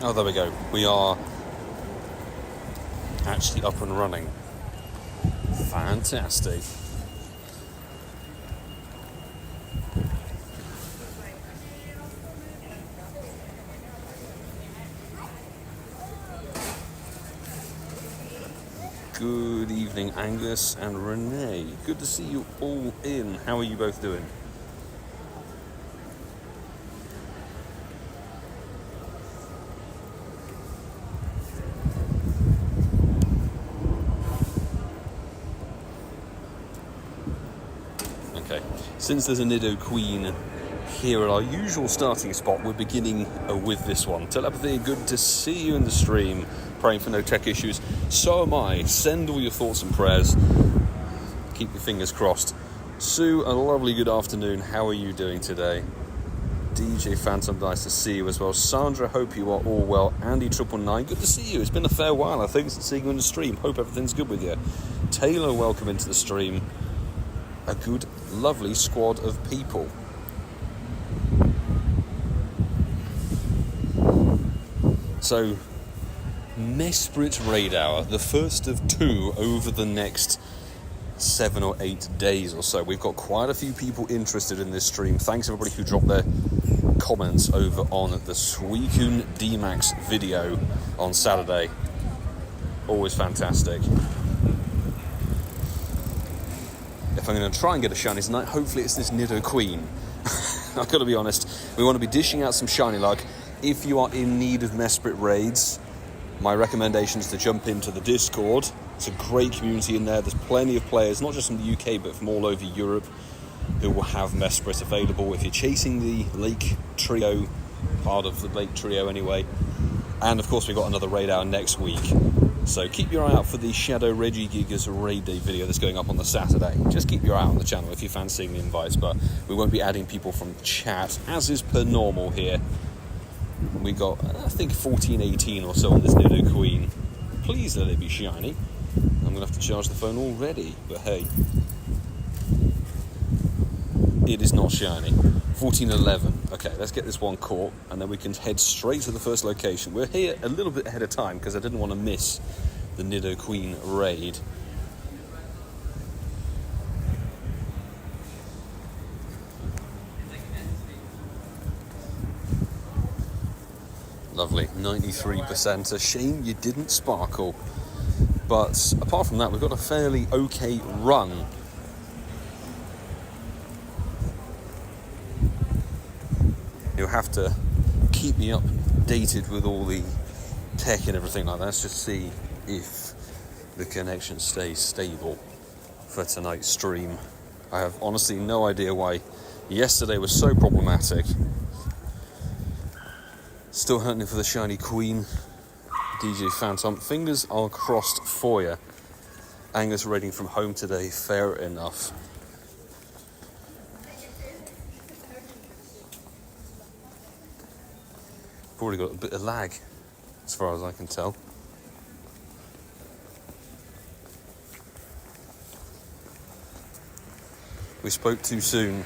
Oh, there we go. We are actually up and running. Fantastic. Good evening, Angus and Renee. Good to see you all in. How are you both doing? Okay, since there's a Nido Queen here at our usual starting spot, we're beginning with this one. Telepathy, good to see you in the stream. Praying for no tech issues. So am I. Send all your thoughts and prayers. Keep your fingers crossed. Sue, a lovely good afternoon. How are you doing today? DJ Phantom, nice to see you as well. Sandra, hope you are all well. Andy 999, good to see you. It's been a fair while, I think, since seeing you in the stream. Hope everything's good with you. Taylor, welcome into the stream. A good, lovely squad of people. So, Mesprit Raid Hour, the first of two over the next 7 or 8 days or so. We've got quite a few people interested in this stream. Thanks everybody who dropped their comments over on the Suicune D-Max video on Saturday. Always fantastic. If I'm going to try and get a shiny tonight, hopefully it's this Nido Queen. I've got to be honest, we want to be dishing out some shiny luck. If you are in need of Mesprit raids, my recommendation is to jump into the Discord. It's a great community in there. There's plenty of players, not just from the UK, but from all over Europe, who will have Mesprit available if you're chasing the Lake Trio, part of the Lake Trio anyway. And of course, we've got another raid hour next week. So keep your eye out for the Shadow Regigigas raid day video that's going up on the Saturday. Just keep your eye out on the channel if you're fancying the invites, but we won't be adding people from chat, as is per normal here. We got, I think, 14, 18 or so on this Nido Queen. Please let it be shiny. I'm going to have to charge the phone already, but hey. It is not shiny. 1411. Okay, let's get this one caught, and then we can head straight to the first location. We're here a little bit ahead of time, because I didn't want to miss the Nido Queen raid. Lovely, 93%. A shame you didn't sparkle. But apart from that, we've got a fairly okay run. You'll have to keep me updated with all the tech and everything like that. Let's just see if the connection stays stable for tonight's stream. I have honestly no idea why yesterday was so problematic. Still hunting for the shiny Queen. DJ Phantom, fingers are crossed for you. Angus raiding from home today, fair enough. Probably got a bit of lag, as far as I can tell. We spoke too soon.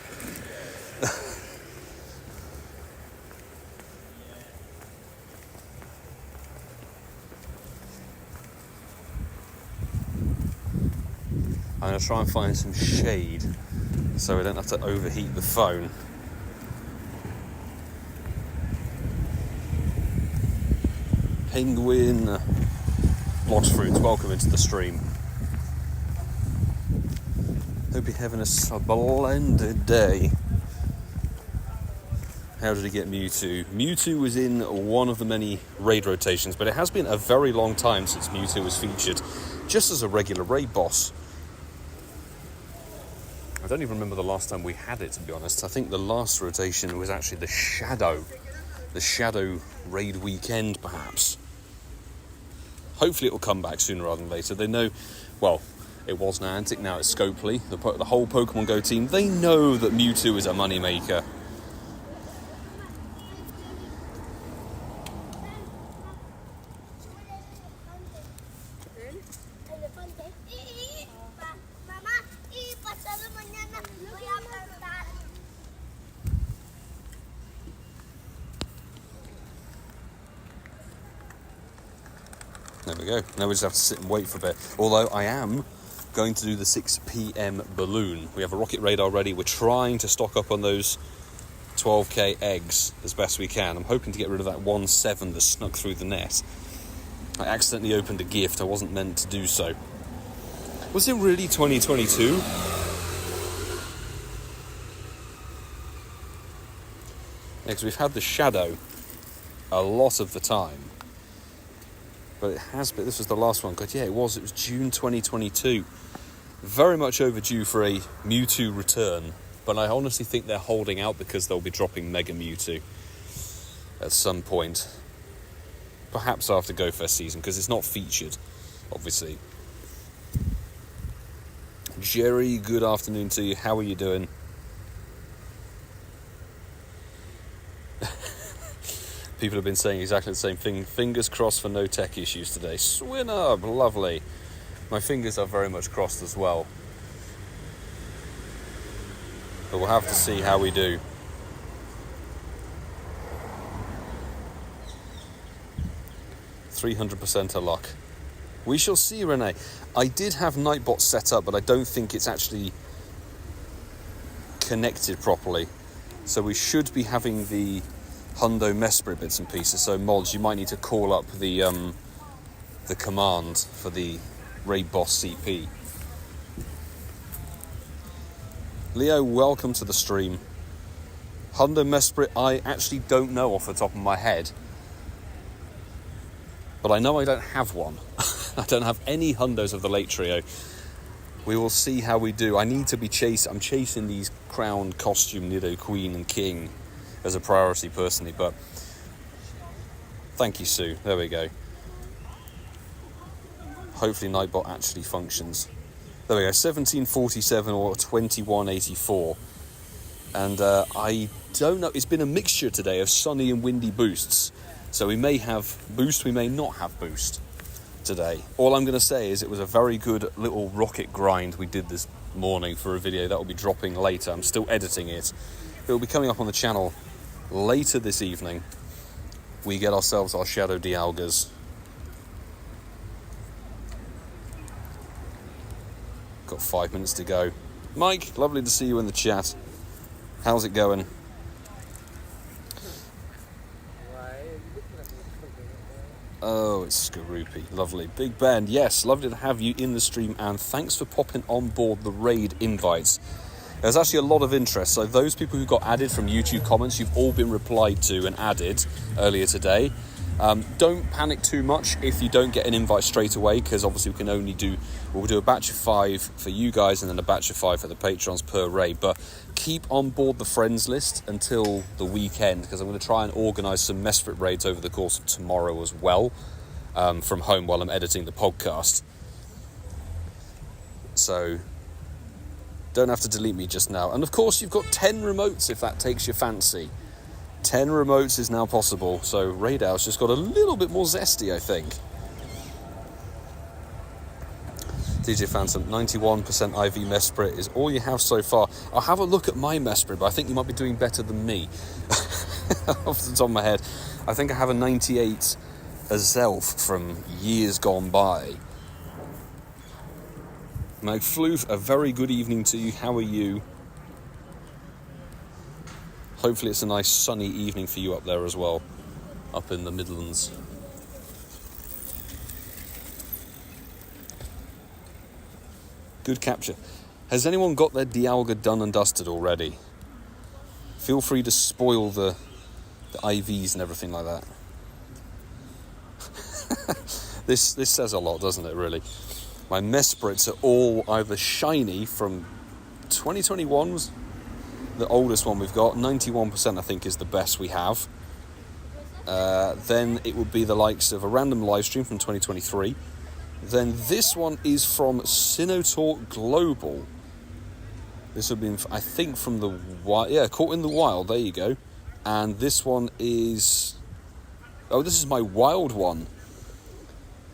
I'm going to try and find some shade so I don't have to overheat the phone. Penguin Blox Fruits, welcome into the stream. Hope you're having a splendid day. How did he get Mewtwo? Mewtwo was in one of the many raid rotations, but it has been a very long time since Mewtwo was featured just as a regular raid boss. I don't even remember the last time we had it, to be honest. I think the last rotation was actually the Shadow raid weekend, perhaps. Hopefully it will come back sooner rather than later. They know, well, it was Niantic, now it's Scopely, the whole Pokemon Go team. They know that Mewtwo is a moneymaker. There we go. Now we just have to sit and wait for a bit. Although I am going to do the 6 p.m. balloon. We have a rocket radar ready. We're trying to stock up on those 12k eggs as best we can. I'm hoping to get rid of that 1/7 that snuck through the net. I accidentally opened a gift. I wasn't meant to do so. Was it really 2022? Yeah, because we've had the shadow a lot of the time. But it has been, this was the last one. God, yeah, it was June 2022. Very much overdue for a Mewtwo return. But I honestly think they're holding out because they'll be dropping Mega Mewtwo at some point. Perhaps after Go Fest season, because it's not featured, obviously. Jerry, good afternoon to you. How are you doing? People have been saying exactly the same thing. Fingers crossed for no tech issues today. Swinub, lovely. My fingers are very much crossed as well. But we'll have to see how we do. %300% of luck. We shall see, Renee. I did have Nightbot set up, but I don't think it's actually connected properly. So we should be having the Hundo Mesprit bits and pieces. So mods, you might need to call up the command for the Raid Boss CP. Leo, welcome to the stream. Hundo Mesprit, I actually don't know off the top of my head. But I know I don't have one. I don't have any Hundos of the late trio. We will see how we do. I need to be I'm chasing these crown costume Nido Queen and King as a priority personally, but thank you, Sue. There we go. Hopefully Nightbot actually functions. There we go, 1747 or 2184. And I don't know, it's been a mixture today of sunny and windy boosts. So we may have boost, we may not have boost today. All I'm going to say is it was a very good little rocket grind we did this morning for a video that will be dropping later. I'm still editing it. It will be coming up on the channel later this evening. We get ourselves our Shadow Dialgas. Got 5 minutes to go. Mike, lovely to see you in the chat. How's it going? Oh, it's Skaroopy. Lovely. Big Ben, yes, lovely to have you in the stream, and thanks for popping on board the raid invites. There's actually a lot of interest, so those people who got added from YouTube comments, you've all been replied to and added earlier today. Don't panic too much if you don't get an invite straight away, because obviously we'll do a batch of 5 for you guys and then a batch of 5 for the patrons per raid, but keep on board the friends list until the weekend, because I'm going to try and organise some Mesprit raids over the course of tomorrow as well, from home while I'm editing the podcast. So don't have to delete me just now. And of course you've got 10 remotes if that takes your fancy. 10 remotes is now possible, so Raid House just got a little bit more zesty, I think. DJ Phantom, 91% IV Mesprit is all you have so far. I'll have a look at my Mesprit, but I think you might be doing better than me. Off the top of my head, I think I have a 98 Azelf from years gone by. McFloof, a very good evening to you. How are you? Hopefully it's a nice sunny evening for you up there as well, up in the Midlands. Good capture. Has anyone got their Dialga done and dusted already? Feel free to spoil the IVs and everything like that. This says a lot, doesn't it, really? My Mesprits are all either shiny from 2021 was the oldest one we've got. 91% I think is the best we have. Then it would be the likes of a random live stream from 2023. Then this one is from Sinotalk Global. This would be, I think, from the wild. Yeah, Caught in the Wild. There you go. And this one is... Oh, this is my wild one.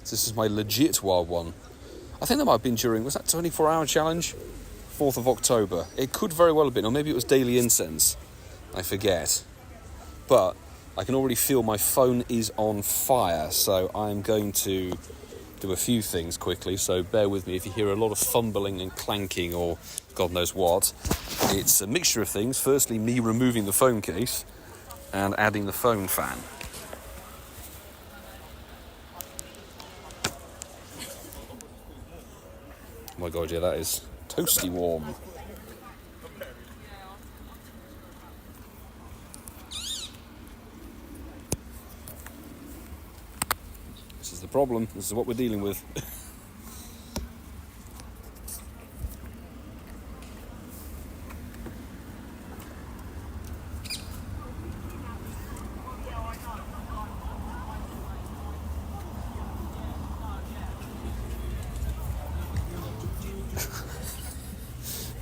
This is my legit wild one. I think that might have been during... Was that 24-hour challenge? 4th of October. It could very well have been. Or maybe it was Daily Incense. I forget. But I can already feel my phone is on fire. So I'm going to do a few things quickly, so bear with me if you hear a lot of fumbling and clanking or God knows what. It's a mixture of things. Firstly, me removing the phone case and adding the phone fan. Oh my God, yeah, that is toasty warm. This is the problem. This is what we're dealing with.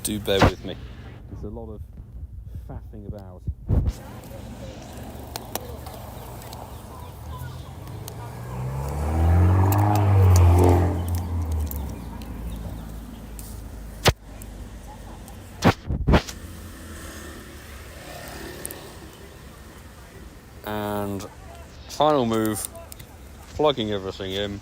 Do bear with me. There's a lot of faffing about. And final move, plugging everything in.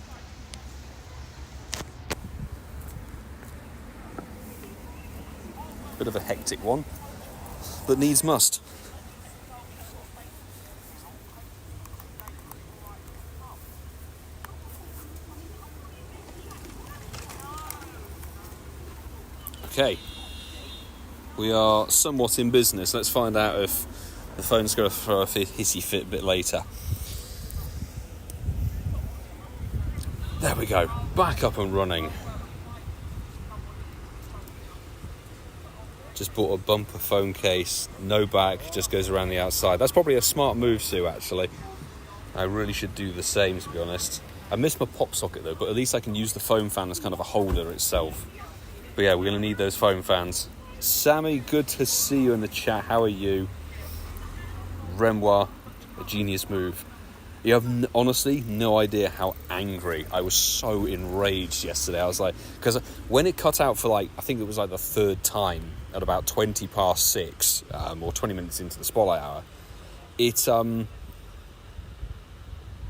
Bit of a hectic one, but needs must. Okay, we are somewhat in business. Let's find out if the phone's going to throw a hissy fit a bit later. There we go, back up and running. Just bought a bumper phone case, no back, just goes around the outside. That's probably a smart move, Sue, actually. I really should do the same, to be honest. I missed my pop socket, though, but at least I can use the foam fan as kind of a holder itself. But yeah, we're going to need those foam fans. Sammy, good to see you in the chat. How are you? Renoir, a genius move. You have honestly no idea how angry I was. So enraged yesterday. I was like, because when it cut out for I think it was the third time at about 20 past 6 or 20 minutes into the spotlight hour,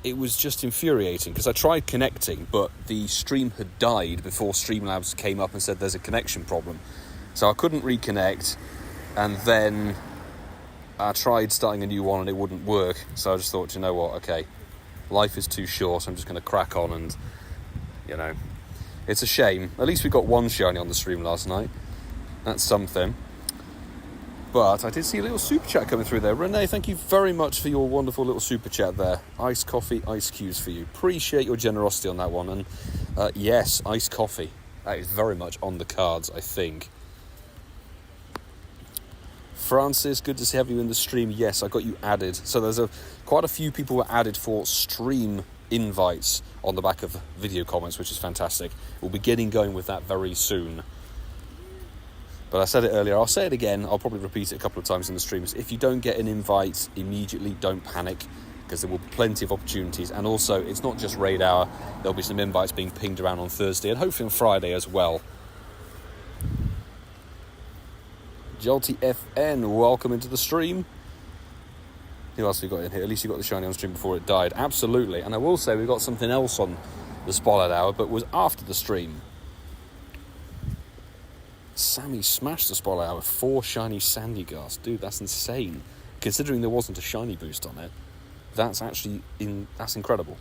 it was just infuriating because I tried connecting, but the stream had died before Streamlabs came up and said there's a connection problem. So I couldn't reconnect, and then I tried starting a new one and it wouldn't work. So I just thought, you know what, okay, life is too short, I'm just going to crack on. And, it's a shame. At least we got one shiny on the stream last night. That's something. But I did see a little super chat coming through there. Renee, thank you very much for your wonderful little super chat there. Iced coffee, ice cubes for you. Appreciate your generosity on that one. And yes, iced coffee. That is very much on the cards, I think. Francis, good to have you in the stream. Yes, I got you added. So there's quite a few people were added for stream invites on the back of video comments, which is fantastic. We'll be getting going with that very soon. But I said it earlier, I'll say it again, I'll probably repeat it a couple of times in the streams. If you don't get an invite immediately, don't panic, because there will be plenty of opportunities. And also, it's not just raid hour, there'll be some invites being pinged around on Thursday and hopefully on Friday as well. Jolty FN, welcome into the stream. Who else have we got in here? At least you got the shiny on stream before it died. Absolutely. And I will say we've got something else on the spotlight hour, but was after the stream. Sammy smashed the spotlight hour with 4 shiny Sandy Gas. Dude, that's insane. Considering there wasn't a shiny boost on it, that's actually that's incredible.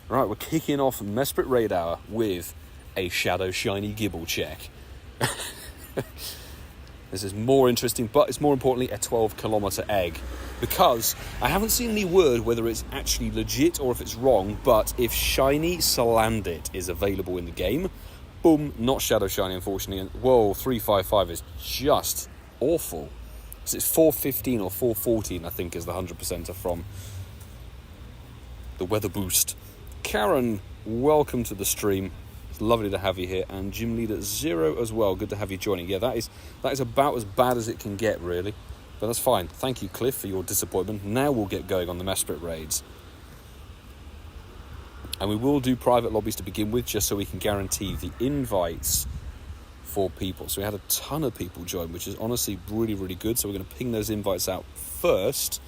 Right, we're kicking off Mesprit Raid Hour with a Shadow Shiny Gibble check. This is more interesting, but it's more importantly a 12-kilometre egg, because I haven't seen any word whether it's actually legit or if it's wrong, but if Shiny Salandit is available in the game, boom, not Shadow Shiny, unfortunately. And whoa, 355 is just awful. So it's 415 or 414, I think, is the 100%er from the Weather Boost. Karen, welcome to the stream. It's lovely to have you here. And Gym Leader Zero as well. Good to have you joining. Yeah, that is about as bad as it can get, really. But that's fine. Thank you, Cliff, for your disappointment. Now we'll get going on the Mesprit raids. And we will do private lobbies to begin with, just so we can guarantee the invites for people. So we had a ton of people join, which is honestly really, really good. So we're going to ping those invites out first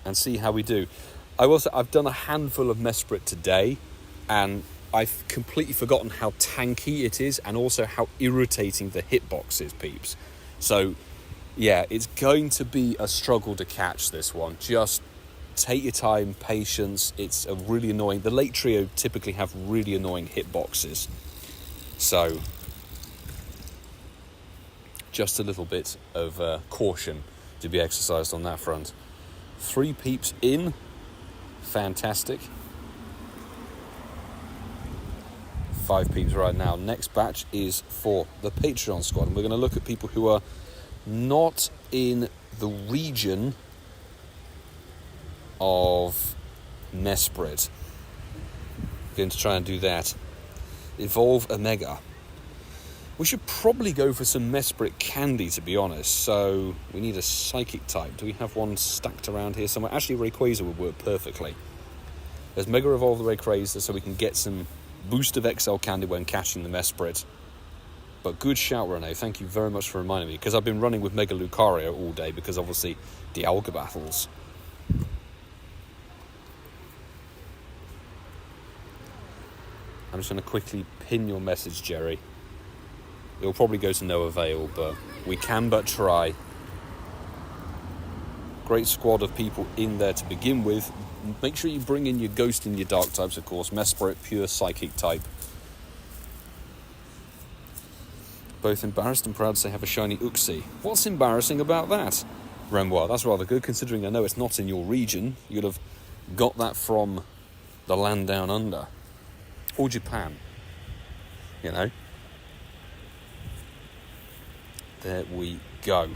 and see how we do. I will say I've done a handful of Mesprit today, and I've completely forgotten how tanky it is and also how irritating the hitbox is, peeps. So, yeah, it's going to be a struggle to catch this one. Just take your time, patience. It's a really annoying... The late trio typically have really annoying hitboxes. So, just a little bit of caution to be exercised on that front. 3 peeps in. Fantastic. 5 peeps right now. Next batch is for the Patreon squad, and we're going to look at people who are not in the region of Mesprit. Going to try and do that. Evolve Omega. We should probably go for some Mesprit candy, to be honest. So we need a psychic type. Do we have one stacked around here somewhere? Actually, Rayquaza would work perfectly. Let's Mega Evolve the Rayquaza so we can get some boost of XL candy when catching the Mesprit. But good shout, Renee. Thank you very much for reminding me, because I've been running with Mega Lucario all day because obviously the Alga battles. I'm just going to quickly pin your message, Jerry. It'll probably go to no avail, but we can but try. Great squad of people in there to begin with. Make sure you bring in your Ghost and your Dark types, of course. Mesprit, pure Psychic type. Both embarrassed and proud to say have a shiny Uxie. What's embarrassing about that? Renoir, that's rather good, considering I know it's not in your region. You'd have got that from the land down under. Or Japan. You know? There we go.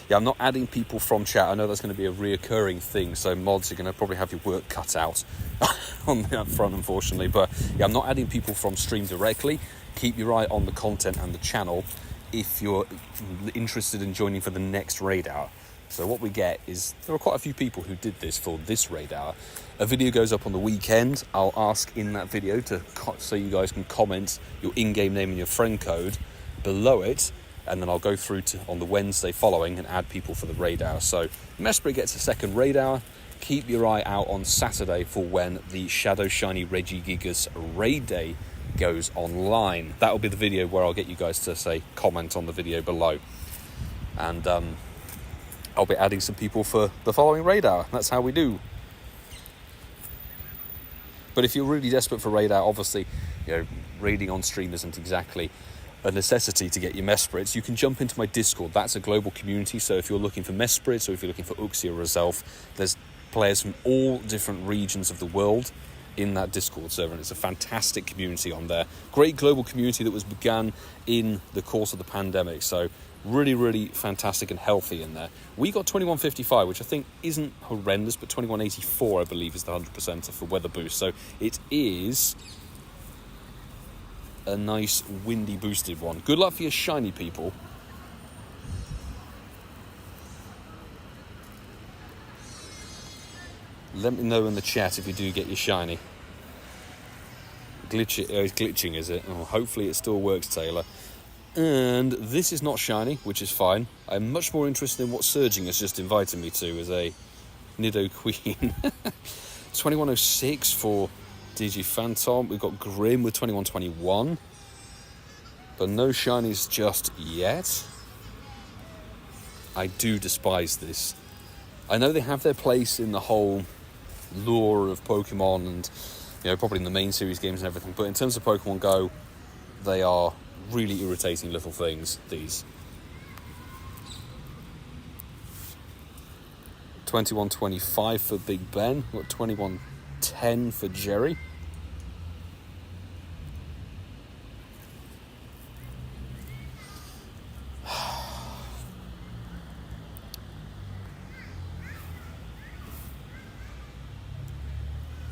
Yeah, I'm not adding people from chat. I know that's going to be a reoccurring thing, so mods are going to probably have your work cut out on that front, unfortunately. But yeah, I'm not adding people from stream directly. Keep your eye on the content and the channel if you're interested in joining for the next raid hour. So what we get is, there are quite a few people who did this for this raid hour. A video goes up on the weekend. I'll ask in that video so you guys can comment your in-game name and your friend code below it, and then I'll go through to on the Wednesday following and add people for the raid hour. So Mesprit gets a second raid hour. Keep your eye out on Saturday for when the Shadow Shiny Regigigas raid day goes online. That'll be the video where I'll get you guys to say comment on the video below. And I'll be adding some people for the following raid hour. That's how we do. But if you're really desperate for raid hour, obviously, you know, raiding on stream isn't exactly a necessity to get your Mesprits. You can jump into my Discord. That's a global community, so if you're looking for Mesprits or if you're looking for Uxie or Rezelf, there's players from all different regions of the world in that Discord server, and it's a fantastic community on there. Great global community that was begun in the course of the pandemic, so really, really fantastic and healthy in there. We got 2155, which I think isn't horrendous, but 2184, I believe, is the 100%er for weather boost. So it is a nice windy boosted one. Good luck for your shiny, people. Let me know in the chat if you do get your shiny. It's glitching, is it? Oh, hopefully it still works, Taylor. And this is not shiny, which is fine. I'm much more interested in what Surging has just invited me to as a Nidoqueen. 2106 for DG Phantom. We've got Grim with 2121. But no shinies just yet. I do despise this. I know they have their place in the whole lore of Pokemon and, you know, probably in the main series games and everything, but in terms of Pokemon Go, they are really irritating little things, these. 2125 for Big Ben. We've got 2110 for Jerry.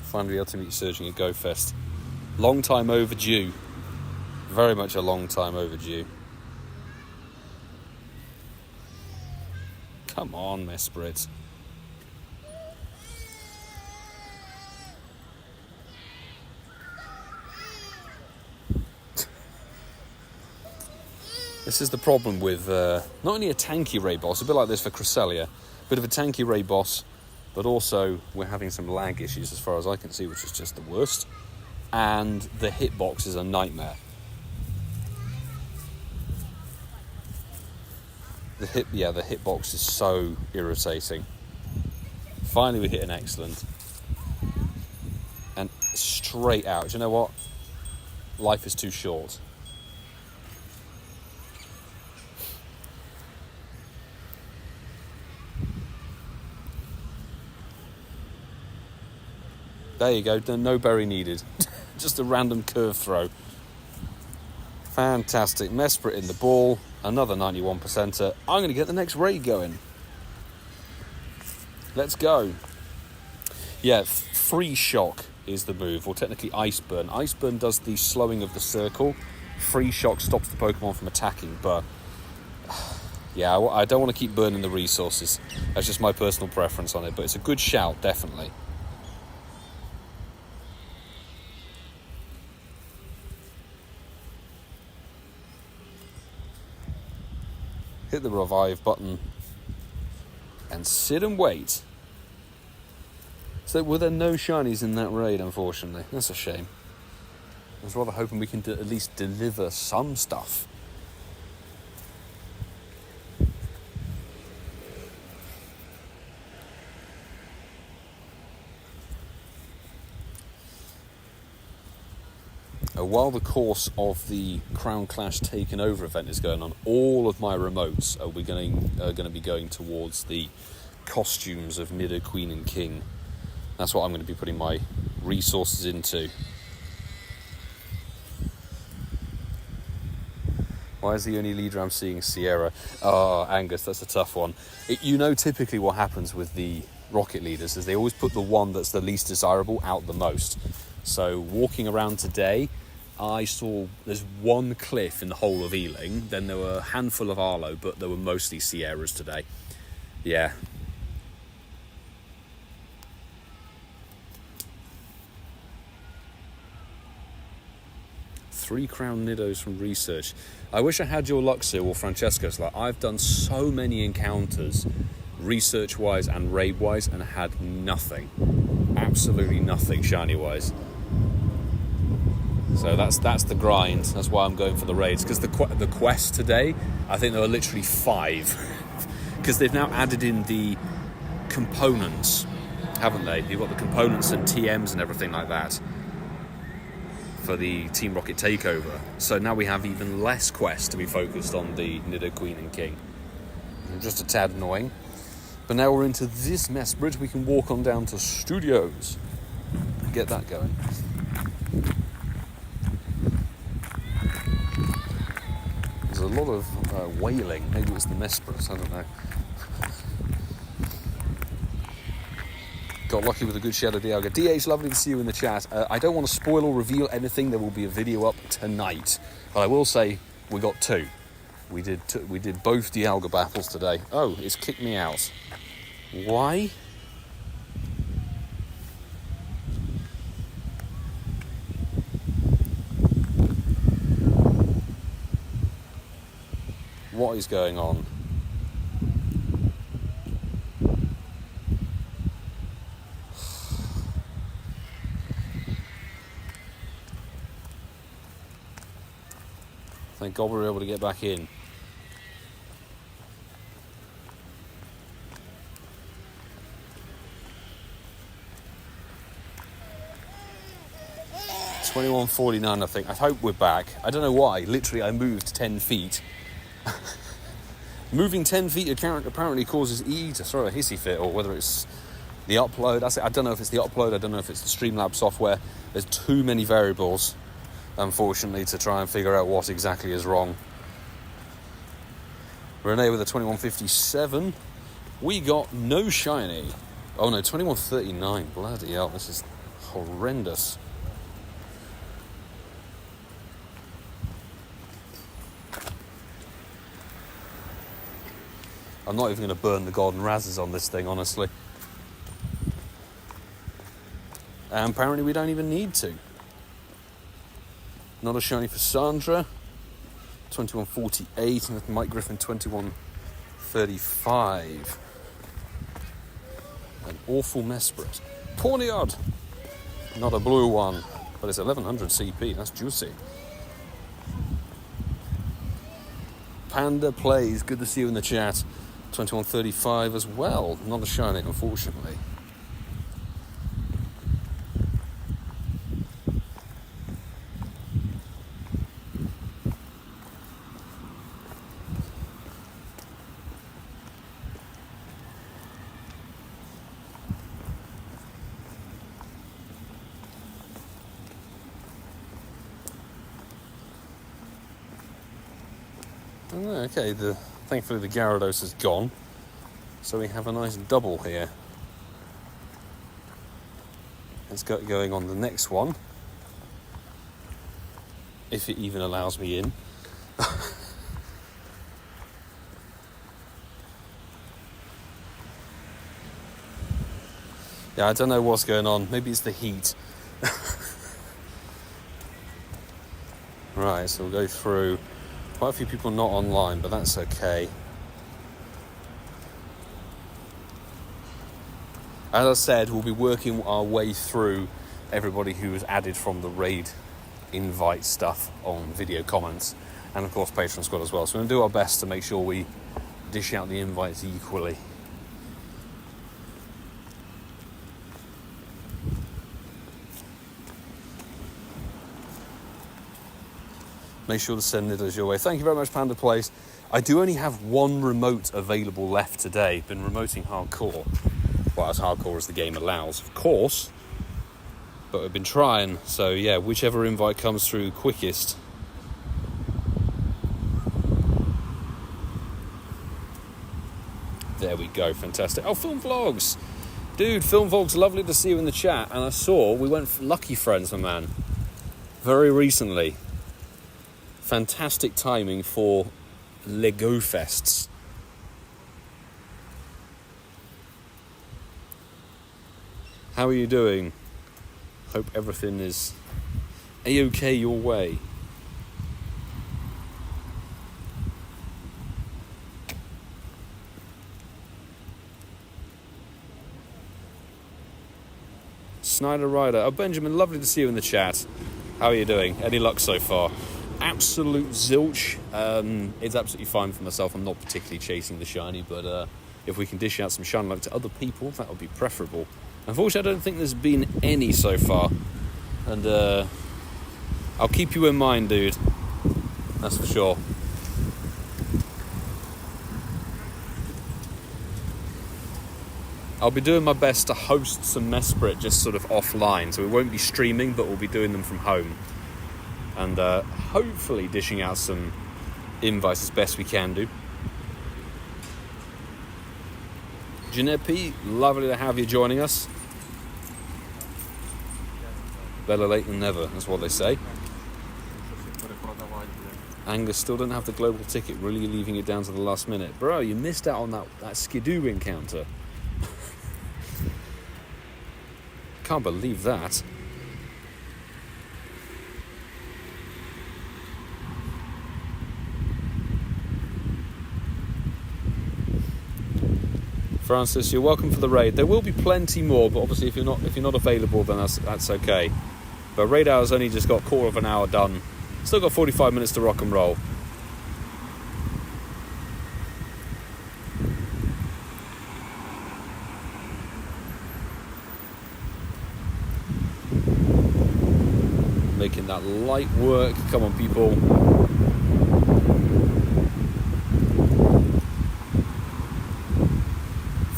Finally able to meet Surging at GoFest. Long time overdue. Very much a long time overdue. Come on, Mesprit. This is the problem with not only a tanky Ray Boss, a bit like this for Cresselia, bit of a tanky Ray Boss, but also we're having some lag issues as far as I can see, which is just the worst. And the hitbox is a nightmare. The hitbox is so irritating. Finally, we hit an excellent. And straight out. Do you know what? Life is too short. There you go. No berry needed. Just a random curve throw. Fantastic. Mesprit in the ball. Another 91%er. I'm going to get the next raid going. Let's go. Yeah, free shock is the move, or technically ice burn. Ice burn does the slowing of the circle. Free shock stops the Pokemon from attacking, but yeah, I don't want to keep burning the resources. That's just my personal preference on it, but it's a good shout, definitely. Hit the revive button and sit and wait. So were there no shinies in that raid, unfortunately? That's a shame. I was rather hoping we can at least deliver some stuff. While the course of the Crown Clash Taken Over event is going on, all of my remotes are going to be going towards the costumes of Nido, Queen and King. That's what I'm going to be putting my resources into. Why is the only leader I'm seeing Sierra? Oh, Angus, that's a tough one. Typically what happens with the rocket leaders is they always put the one that's the least desirable out the most. So walking around today, I saw there's one Cliff in the whole of Ealing, then there were a handful of Arlo, but there were mostly Sierras today. Yeah. Three Crown Nidos from research. I wish I had your Luxio or Francesco's. I've done so many encounters, research-wise and raid-wise, and had nothing. Absolutely nothing shiny-wise. So that's the grind. That's why I'm going for the raids. Because the quest today, I think there were literally 5. Because they've now added in the components, haven't they? You've got the components and TMs and everything like that for the Team Rocket takeover. So now we have even less quests to be focused on the Nido, Queen and King. Just a tad annoying. But now we're into this Mesprit. We can walk on down to Studios and get that going. There's a lot of wailing. Maybe it was the Mesprit, I don't know. Got lucky with a good Shadow Dialga. DH, lovely to see you in the chat. I don't want to spoil or reveal anything. There will be a video up tonight. But I will say we got 2. We did both Dialga battles today. Oh, it's kicked me out. Why? What is going on? Thank God we were able to get back in. $21.49, I think. I hope we're back. I don't know why. Literally, I moved 10 feet. Moving 10 feet apparently causes EE to throw a hissy fit, or whether it's the upload. I don't know if it's the upload. I don't know if it's the Streamlabs software. There's too many variables, unfortunately, to try and figure out what exactly is wrong. Renee with a 21.57. We got no shiny. Oh no, 21.39. Bloody hell, this is horrendous. I'm not even going to burn the golden razzes on this thing, honestly. And apparently we don't even need to. Not a shiny for Sandra. 2148, and Mike Griffin 2135. An awful Mesprit. Pawniard! Not a blue one, but it's 1100 CP, that's juicy. Panda Plays, good to see you in the chat. 2135 as well, not a shiny, unfortunately. Okay, thankfully the Gyarados is gone, so we have a nice double here. Let's get going on the next one, if it even allows me in. Yeah, I don't know what's going on. Maybe it's the heat. Right, so we'll go through. Quite a few people not online, but that's okay. As I said, we'll be working our way through everybody who was added from the raid invite stuff on video comments, and of course Patreon squad as well. So we're going to do our best to make sure we dish out the invites equally. Make sure to send Niddles your way. Thank you very much, Panda Plays. I do only have one remote available left today. Been remoting hardcore. Well, as hardcore as the game allows, of course. But we've been trying. So, yeah, whichever invite comes through quickest. There we go. Fantastic. Oh, Film Vlogs. Dude, Film Vlogs, lovely to see you in the chat. And I saw we went Lucky Friends, my man. Very recently. Fantastic timing for Lego Fests. How are you doing? Hope everything is a-okay your way. Snyder Rider. Oh, Benjamin, lovely to see you in the chat. How are you doing? Any luck so far? Absolute zilch. It's absolutely fine for myself. I'm not particularly chasing the shiny, but if we can dish out some shiny luck to other people, that would be preferable. Unfortunately, I don't think there's been any so far, and I'll keep you in mind, dude. That's for sure. I'll be doing my best to host some Mesprit just sort of offline, so we won't be streaming, but we'll be doing them from home. And hopefully dishing out some invites as best we can do. Ginepi, lovely to have you joining us. Better late than never, that's what they say. Angus still don't have the global ticket, really leaving it down to the last minute. Bro, you missed out on that skidoo encounter. Can't believe that. Francis, you're welcome for the raid. There will be plenty more, but obviously if you're not available, then that's okay. But raid hour's only just got a quarter of an hour done. Still got 45 minutes to rock and roll. Making that light work. Come on, people.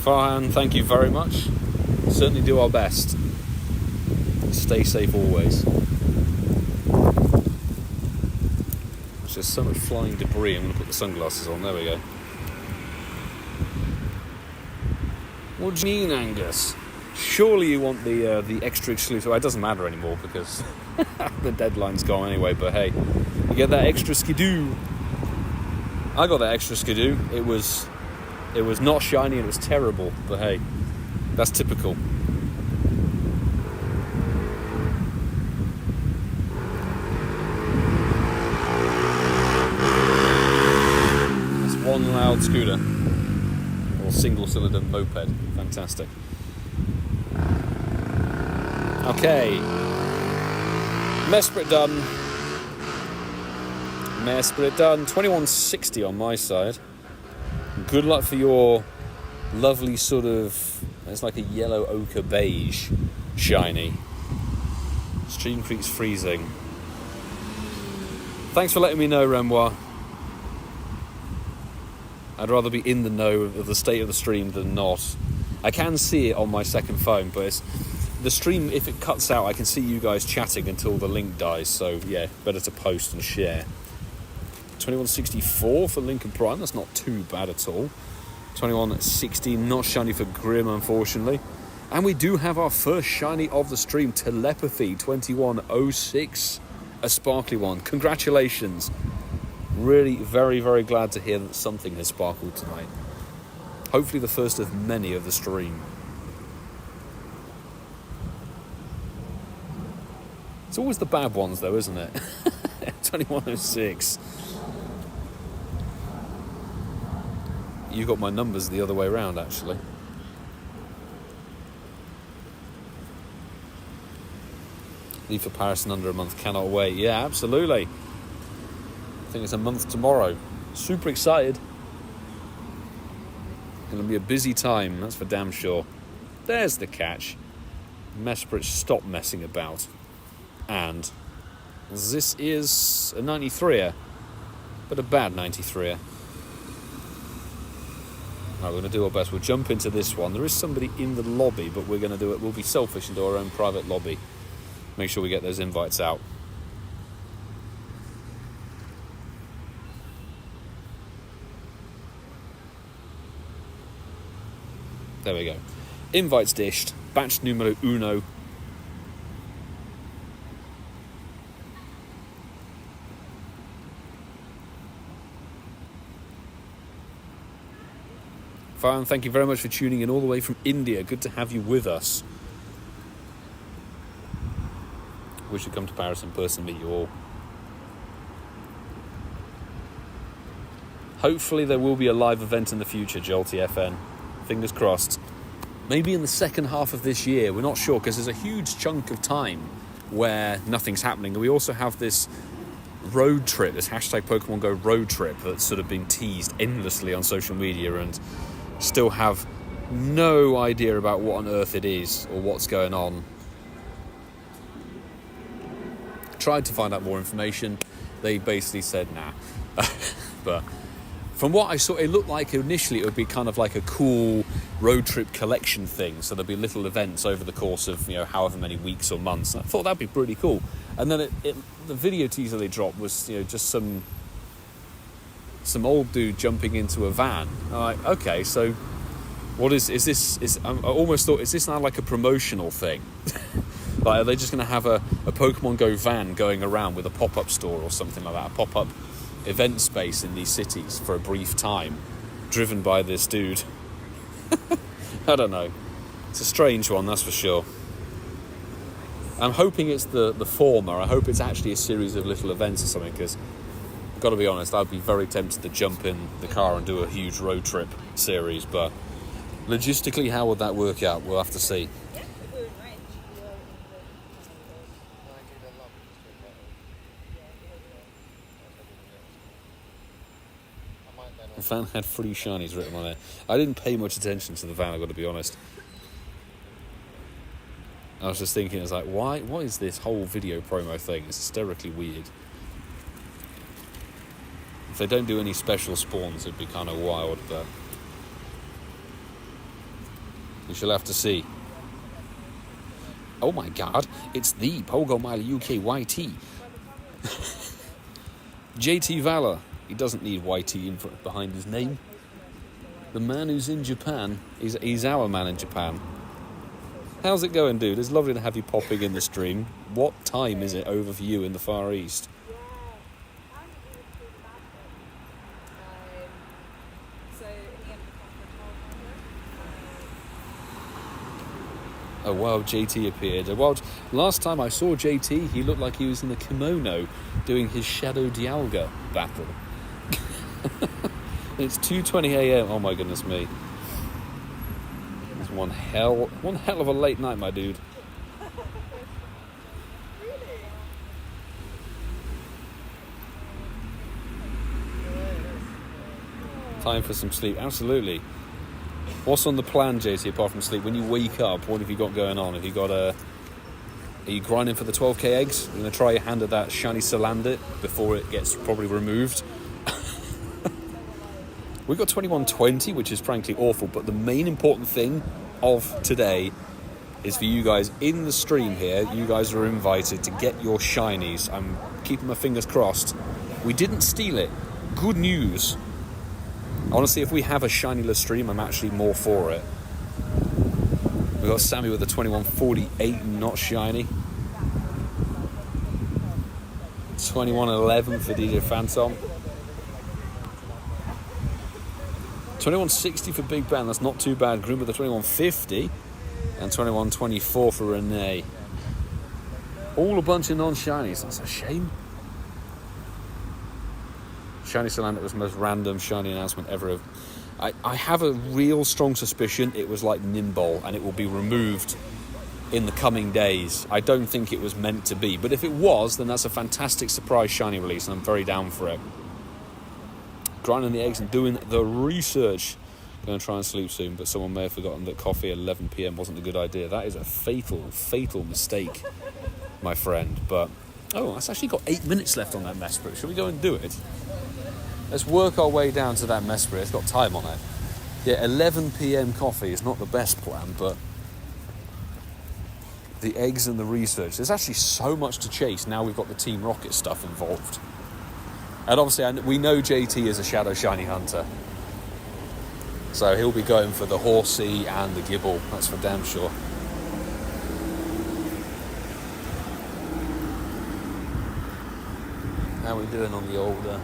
Farhan, thank you very much. Certainly do our best. Stay safe always. There's just so much flying debris. I'm going to put the sunglasses on. There we go. What do you mean, Angus? Surely you want the extra exclusive. Well, it doesn't matter anymore because the deadline's gone anyway. But hey, you get that extra skidoo. I got that extra skidoo. It was not shiny and it was terrible. But hey, that's typical. powered scooter. Or single-cylinder moped. Fantastic. Okay. Mesprit done. 2160 on my side. Good luck for your lovely sort of, it's like a yellow ochre beige shiny. Stream Creek's freezing. Thanks for letting me know, Renoir. I'd rather be in the know of the state of the stream than not. I can see it on my second phone, but it's, the stream, if it cuts out, I can see you guys chatting until the link dies. So yeah, better to post and share. 2164 for Lincoln Prime, that's not too bad at all. 2160, not shiny for Grim, unfortunately. And we do have our first shiny of the stream, Telepathy 2106, a sparkly one. Congratulations. Really very, very glad to hear that something has sparkled tonight. Hopefully the first of many of the stream. It's always the bad ones though, isn't it? 2106. You got my numbers the other way around, actually. Leave for Paris in under a month, cannot wait. Yeah, absolutely. I think it's a month tomorrow. Super excited. Gonna be a busy time, that's for damn sure. There's the catch. Mesprit, stop messing about. And this is a 93er, but a bad 93er. Right, we're going to do our best. We'll jump into this one. There is somebody in the lobby, but we're going to do it. We'll be selfish and do our own private lobby. Make sure we get those invites out. There we go. Invites dished. Batch numero uno. Farhan, thank you very much for tuning in all the way from India. Good to have you with us. We should come to Paris in person and meet you all. Hopefully there will be a live event in the future, Jolty FN. Fingers crossed. Maybe in the second half of this year. We're not sure because there's a huge chunk of time where nothing's happening. And we also have this road trip, this hashtag Pokemon Go road trip that's sort of been teased endlessly on social media and still have no idea about what on earth it is or what's going on. Tried to find out more information. They basically said nah. But from what I saw, it looked like initially it would be kind of like a cool road trip collection thing. So there'd be little events over the course of, you know, however many weeks or months. And I thought that'd be pretty cool. And then the video teaser they dropped was, you know, just some old dude jumping into a van. I'm like, okay, so what is this? I almost thought, is this now like a promotional thing? Like, are they just going to have a Pokemon Go van going around with a pop-up store or something like that? A pop-up event space in these cities for a brief time, driven by this dude? I don't know. It's a strange one, that's for sure. I'm hoping it's the former. I hope it's actually a series of little events or something, because I've got to be honest, I'd be very tempted to jump in the car and do a huge road trip series, but logistically, how would that work out? We'll have to see. The van had 3 shinies written on it. I didn't pay much attention to the van, I've got to be honest. I was just thinking, it's like, why? What is this whole video promo thing? It's hysterically weird. If they don't do any special spawns, it'd be kind of wild, but we shall have to see. Oh my god, it's the Pokemon UK YT. JT Valor. He doesn't need YT behind his name. The man who's in Japan, he's our man in Japan. How's it going, dude? It's lovely to have you popping in the stream. What time is it over for you in the Far East? Oh wow, JT appeared. Well, last time I saw JT, he looked like he was in the kimono doing his Shadow Dialga battle. It's 2:20 a.m. Oh my goodness me. It's one hell of a late night, my dude. Time for some sleep, absolutely. What's on the plan, JT, apart from sleep? When you wake up, what have you got going on? Have you got are you grinding for the 12k eggs? You're going to try your hand at that shiny Salandit before it gets probably removed? We've got 2120, which is frankly awful, but the main important thing of today is for you guys in the stream here. You guys are invited to get your shinies. I'm keeping my fingers crossed. We didn't steal it. Good news. Honestly, if we have a shinyless stream, I'm actually more for it. We've got Sammy with a 2148 not shiny. 2111 for DJ Phantom. 2160 for Big Ben, that's not too bad. Groom with a 2150. And 2124 for Renee. All a bunch of non-shinies, that's a shame. Shiny Salandit was the most random shiny announcement ever. I have a real strong suspicion it was like Nimbol and it will be removed in the coming days. I don't think it was meant to be, but if it was, then that's a fantastic surprise shiny release and I'm very down for it. Grinding the eggs and doing the research. Going to try and sleep soon, but someone may have forgotten that coffee at 11 p.m. wasn't a good idea. That is a fatal mistake, my friend. But, oh, that's actually got 8 minutes left on that Mesprit. Shall we go and do it? Let's work our way down to that Mesprit. It's got time on it. Yeah, 11 p.m. coffee is not the best plan, but the eggs and the research. There's actually so much to chase now we've got the Team Rocket stuff involved. And obviously, we know JT is a Shadow Shiny Hunter. So he'll be going for the Horsey and the Gibble. That's for damn sure. How are we doing on the older?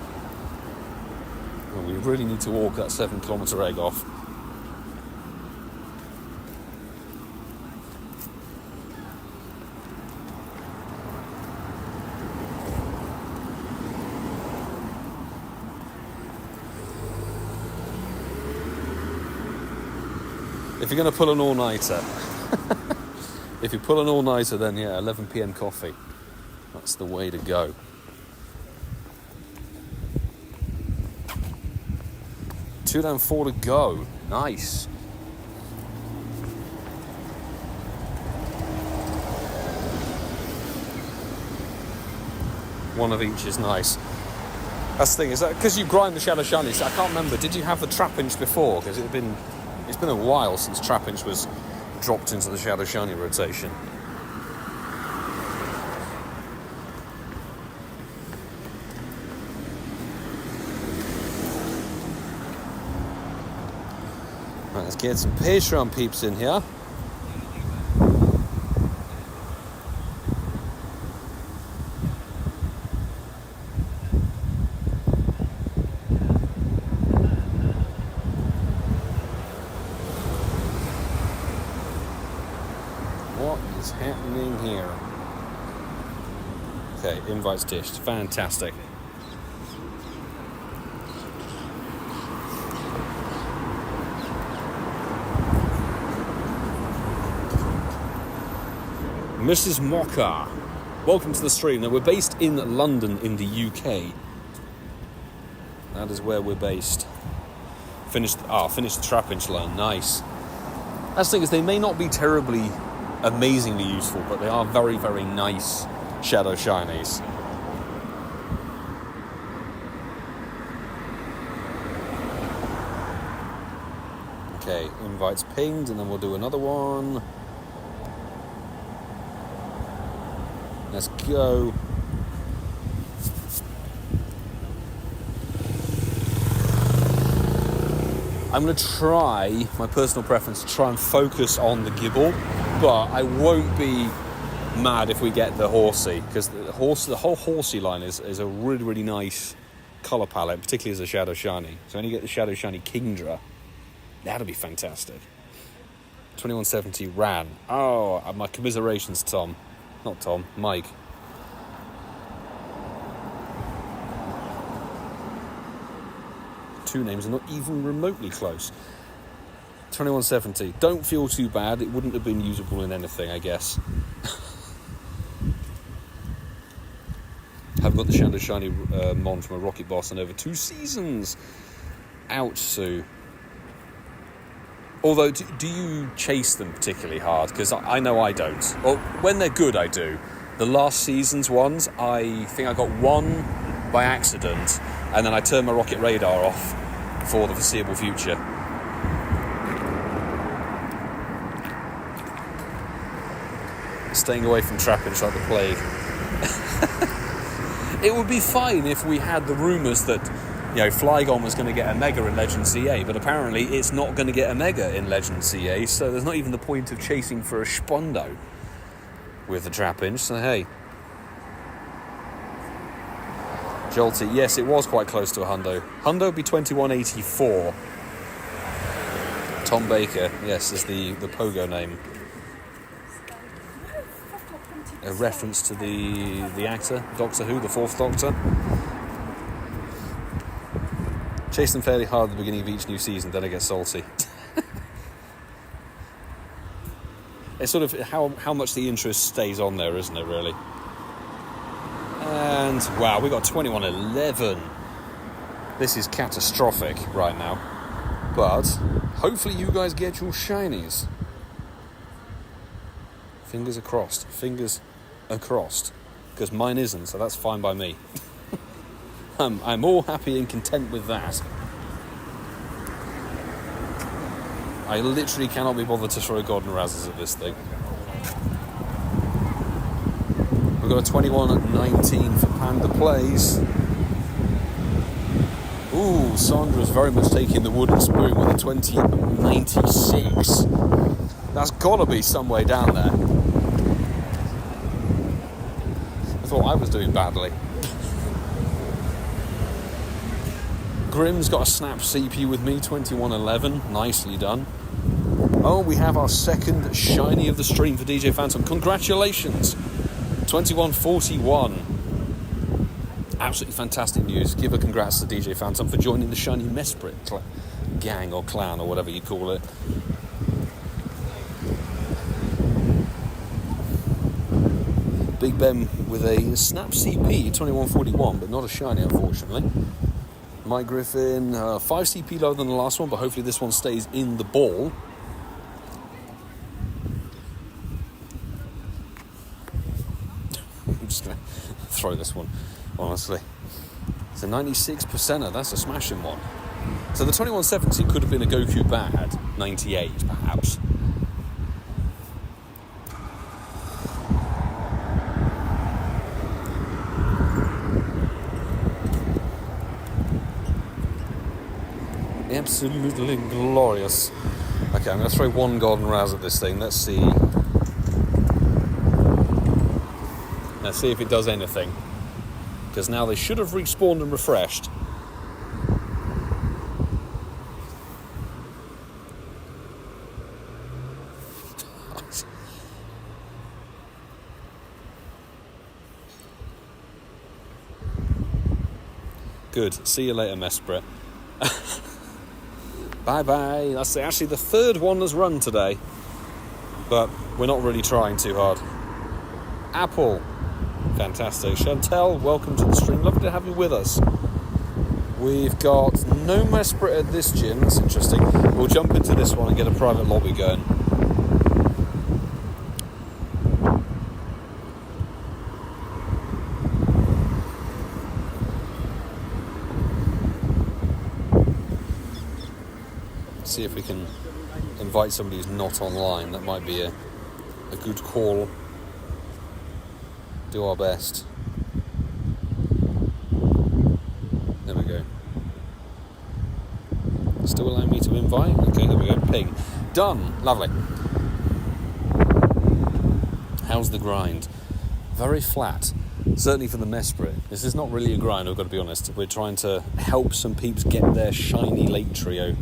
Well, we really need to walk that 7-kilometre egg off. If you're going to pull an all-nighter, if you pull an all-nighter, then yeah, 11 p.m. coffee. That's the way to go. Two down, 4 to go. Nice. One of each is nice. That's the thing, is that because you grind the Shadow Shinies, I can't remember, did you have the Trapinch before? Because it's been a while since Trapinch was dropped into the Shadow Shiny rotation. Right, let's get some Patreon peeps in here. Happening here. Okay, invites dished. Fantastic. Mrs. Mocha, welcome to the stream. Now, we're based in London in the UK. That is where we're based. Finished the Trapinch line. Nice. That's the thing, is they may not be terribly amazingly useful, but they are very, very nice Shadow Shinies. Okay, invites pinged, and then we'll do another one. Let's go. I'm going to try, my personal preference, to try and focus on the Gibble, but I won't be mad if we get the Horsey, because the whole Horsey line is a really, really nice colour palette, particularly as a Shadow Shiny. So when you get the Shadow Shiny Kingdra, that'll be fantastic. 2170 ran. Oh, my commiserations, Tom. Not Tom, Mike. two names are not even remotely close. 2170. Don't feel too bad. It wouldn't have been usable in anything, I guess. I've got the Shadow Shiny Mon from a Rocket Boss in over 2 seasons. Ouch, Sue. Although, do you chase them particularly hard? Because I know I don't. Well, when they're good, I do. The last season's ones, I think I got one by accident, and then I turned my rocket radar off for the foreseeable future. Staying away from Trapinch like the plague. It would be fine if we had the rumours that, Flygon was going to get a Mega in Legend CA, but apparently it's not going to get a Mega in Legend CA, so there's not even the point of chasing for a Spondo with the Trapinch, so hey. Jolty, yes, it was quite close to a Hundo. Hundo would be 2184. Tom Baker, yes, is the Pogo name. A reference to the actor, Doctor Who, the 4th Doctor. Chase them fairly hard at the beginning of each new season, then I get salty. It's sort of how much the interest stays on there, isn't it, really? And, wow, we got 2111. This is catastrophic right now. But, hopefully you guys get your shinies. Fingers crossed. Fingers crossed. Because mine isn't, so that's fine by me. I'm all happy and content with that. I literally cannot be bothered to throw Golden Razzles at this thing. We've got a 21-19 for Panda Plays. Ooh, Sandra's very much taking the wooden spoon with a 2096. That's got to be some way down there. I thought I was doing badly. Grimm's got a Snap CP with me, 2111. Nicely done. Oh, we have our second shiny of the stream for DJ Phantom. Congratulations! 2141. Absolutely fantastic news. Give a congrats to DJ Phantom for joining the shiny Mesprit gang or clan or whatever you call it. Big Ben with a Snap CP, 2141, but not a shiny, unfortunately. Mike Griffin, 5 CP lower than the last one, but hopefully this one stays in the ball. I'm just going to throw this one, honestly. It's a 96%er, that's a smashing one. So the 2170 could have been a Goku bad, 98 perhaps. Absolutely glorious. Okay, I'm going to throw one Golden Raz at this thing. Let's see. Let's see if it does anything. Because now they should have respawned and refreshed. Good. See you later, Mesprit. Bye-bye. That's actually the third one that's run today. But we're not really trying too hard. Apple. Fantastic. Chantel, welcome to the stream. Lovely to have you with us. We've got no Mesprit at this gym. That's interesting. We'll jump into this one and get a private lobby going. See if we can invite somebody who's not online. That might be a good call. Do our best. There we go. Still allowing me to invite? Okay, there we go. Ping. Done. Lovely. How's the grind? Very flat. Certainly for the Mesprit. This is not really a grind, I've got to be honest. We're trying to help some peeps get their shiny late trio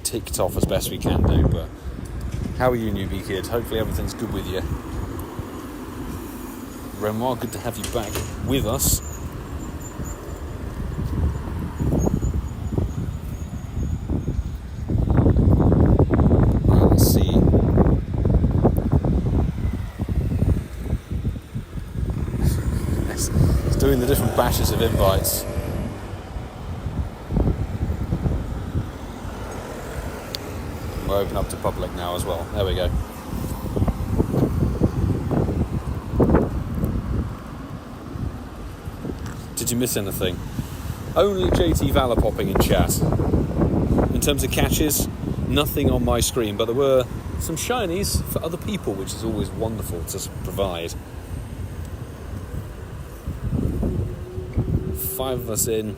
ticked off as best we can do, but how are you, newbie kid? Hopefully everything's good with you. Renoir, good to have you back with us. doing the different batches of invites. We'll open up to public now as well. There we go. Did you miss anything? Only JT Valor popping in chat. In terms of catches, nothing on my screen, but there were some shinies for other people, which is always wonderful to provide. 5 of us in.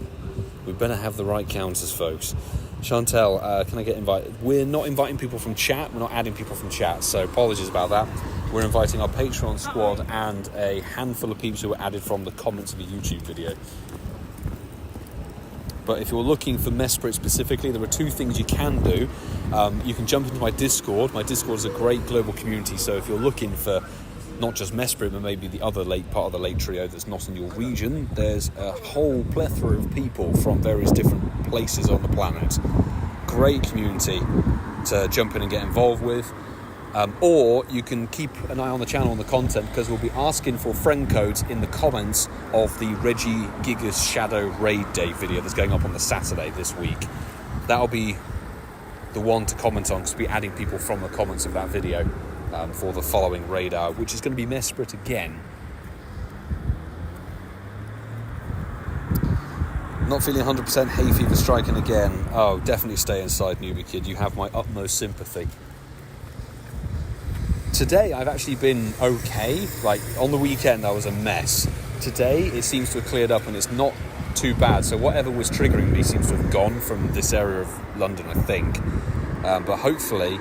We better have the right counters, folks. Chantel, can I get invited? We're not inviting people from chat. We're not adding people from chat, so apologies about that. We're inviting our Patreon squad and a handful of peeps who were added from the comments of a YouTube video. But if you're looking for Mesprit specifically, there are 2 things you can do. You can jump into my Discord. My Discord is a great global community, so if you're looking for not just Mesprit, but maybe the other part of the late trio that's not in your region, there's a whole plethora of people from various different places on the planet. Great community to jump in and get involved with. Or you can keep an eye on the channel and the content, because we'll be asking for friend codes in the comments of the Reggie Gigas Shadow Raid Day video that's going up on the Saturday this week. That'll be the one to comment on, because we'll be adding people from the comments of that video for the following raid hour, which is going to be Mesprit again. Not feeling 100% hay fever striking again. Oh, definitely stay inside, newbie kid. You have my utmost sympathy. Today I've actually been okay. Like on the weekend I was a mess. Today it seems to have cleared up and it's not too bad. So whatever was triggering me seems to have gone from this area of London, I think. But hopefully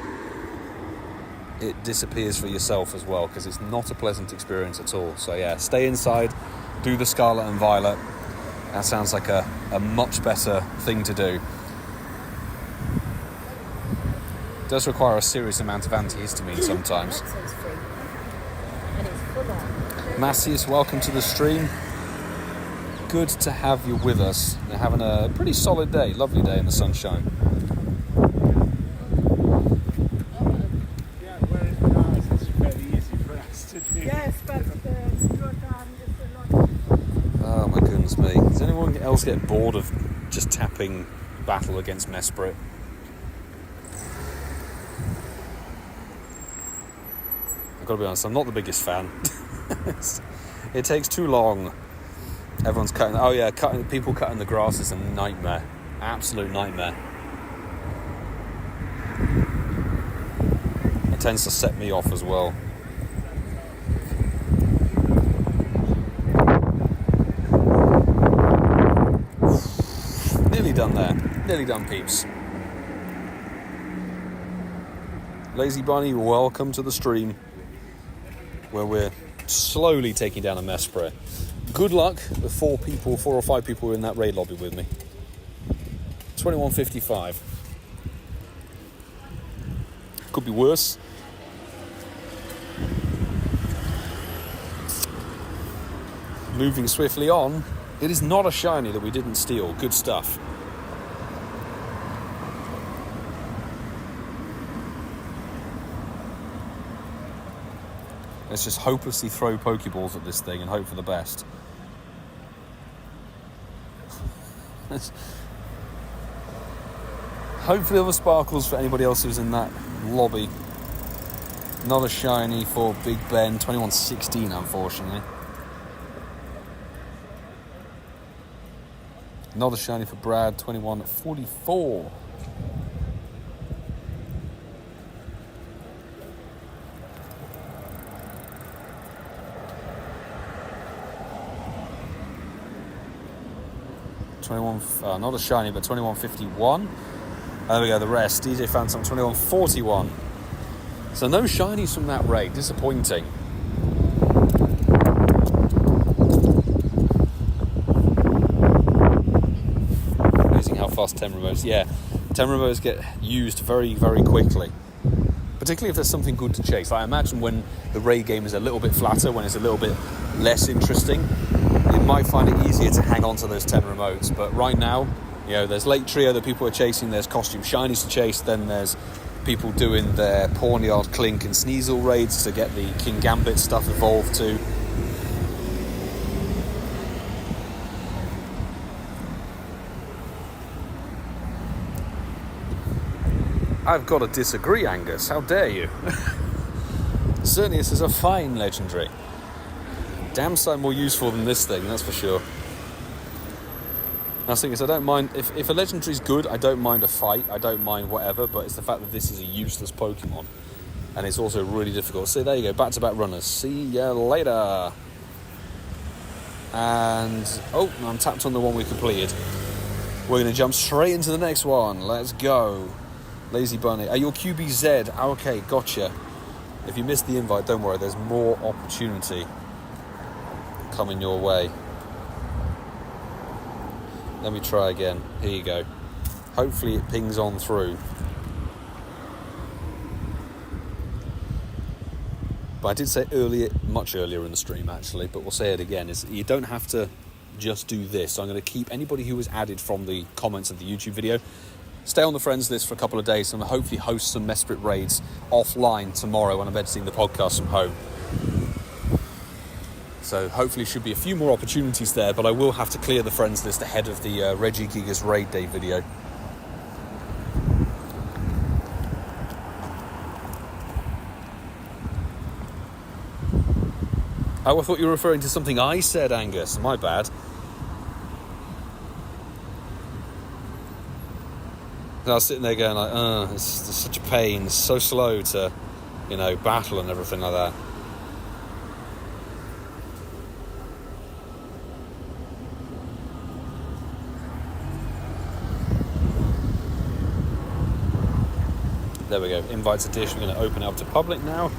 it disappears for yourself as well, because it's not a pleasant experience at all. So yeah, stay inside, do the Scarlet and Violet. That sounds like a much better thing to do. It does require a serious amount of antihistamine sometimes. Massius, welcome to the stream. Good to have you with us. They're having a pretty solid day, lovely day in the sunshine. Yes, but oh my goodness me. Does anyone else get bored of just tapping battle against Mesprit? I've got to be honest, I'm not the biggest fan. It takes too long. Everyone's cutting. Oh yeah, people cutting the grass is a nightmare. Absolute nightmare. It tends to set me off as well. Nearly done there. Nearly done, peeps. Lazy Bunny, welcome to the stream, where we're slowly taking down a Mesprit. Good luck, the 4 or 5 people who are in that raid lobby with me. 21:55. Could be worse. Moving swiftly on. It is not a shiny that we didn't steal. Good stuff. Let's just hopelessly throw Pokeballs at this thing and hope for the best. Hopefully other sparkles for anybody else who's in that lobby. Not a shiny for Big Ben, 2116 unfortunately. Not a shiny for Brad, 2144. Not a shiny, but 2151. There we go, the rest. DJ found some 2141. So no shinies from that raid. Disappointing. Amazing how fast 10 remotes. Yeah, 10 remotes get used very, very quickly. Particularly if there's something good to chase. I imagine when the raid game is a little bit flatter, when it's a little bit less interesting, you might find it easier to hang on to those 10 remotes. But right now, you know, there's late trio that people are chasing, there's costume shinies to chase, then there's people doing their Pawnyard, Clink and Sneasel raids to get the King Gambit stuff evolved to. I've got to disagree, Angus. How dare you? Xerneas is a fine legendary. Damn sight more useful than this thing, that's for sure. Now, the thing is, I don't mind... If a legendary's good, I don't mind a fight. I don't mind whatever, but it's the fact that this is a useless Pokemon. And it's also really difficult. So there you go, back-to-back runners. See ya later. And... oh, I'm tapped on the one we completed. We're going to jump straight into the next one. Let's go. Lazy Bunny. Your QBZ. Okay, gotcha. If you missed the invite, don't worry. There's more opportunity coming your way. Let me try again. Here you go. Hopefully it pings on through. But I did say earlier, much earlier in the stream actually, but we'll say it again, is you don't have to just do this. So I'm going to keep anybody who was added from the comments of the YouTube video, stay on the friends list for a couple of days and hopefully host some Mesprit raids offline tomorrow when I'm editing the podcast from home. So hopefully should be a few more opportunities there, but I will have to clear the friends list ahead of the Regigigas raid day video. Oh, I thought you were referring to something I said, Angus. My bad. I was sitting there going like, it's such a pain. It's so slow to, battle and everything like that. There we go. Invites a dish. We're going to open it up to public now.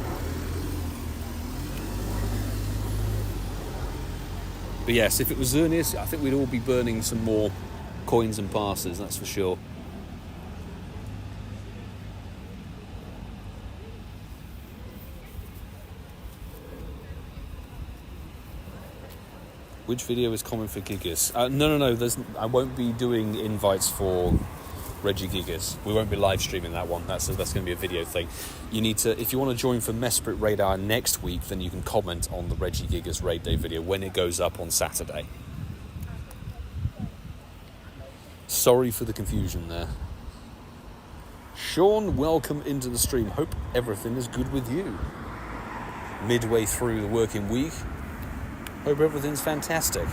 But yes, if it was Xerneas, I think we'd all be burning some more coins and passes, that's for sure. Which video is common for Gigas? No. I won't be doing invites for Regigigas. We won't be live streaming that one. That's going to be a video thing. You need to, if you want to join for Mesprit Radar next week, then you can comment on the Regigigas raid day video when it goes up on Saturday. Sorry for the confusion there. Sean, welcome into the stream. Hope everything is good with you. Midway through the working week. Hope everything's fantastic.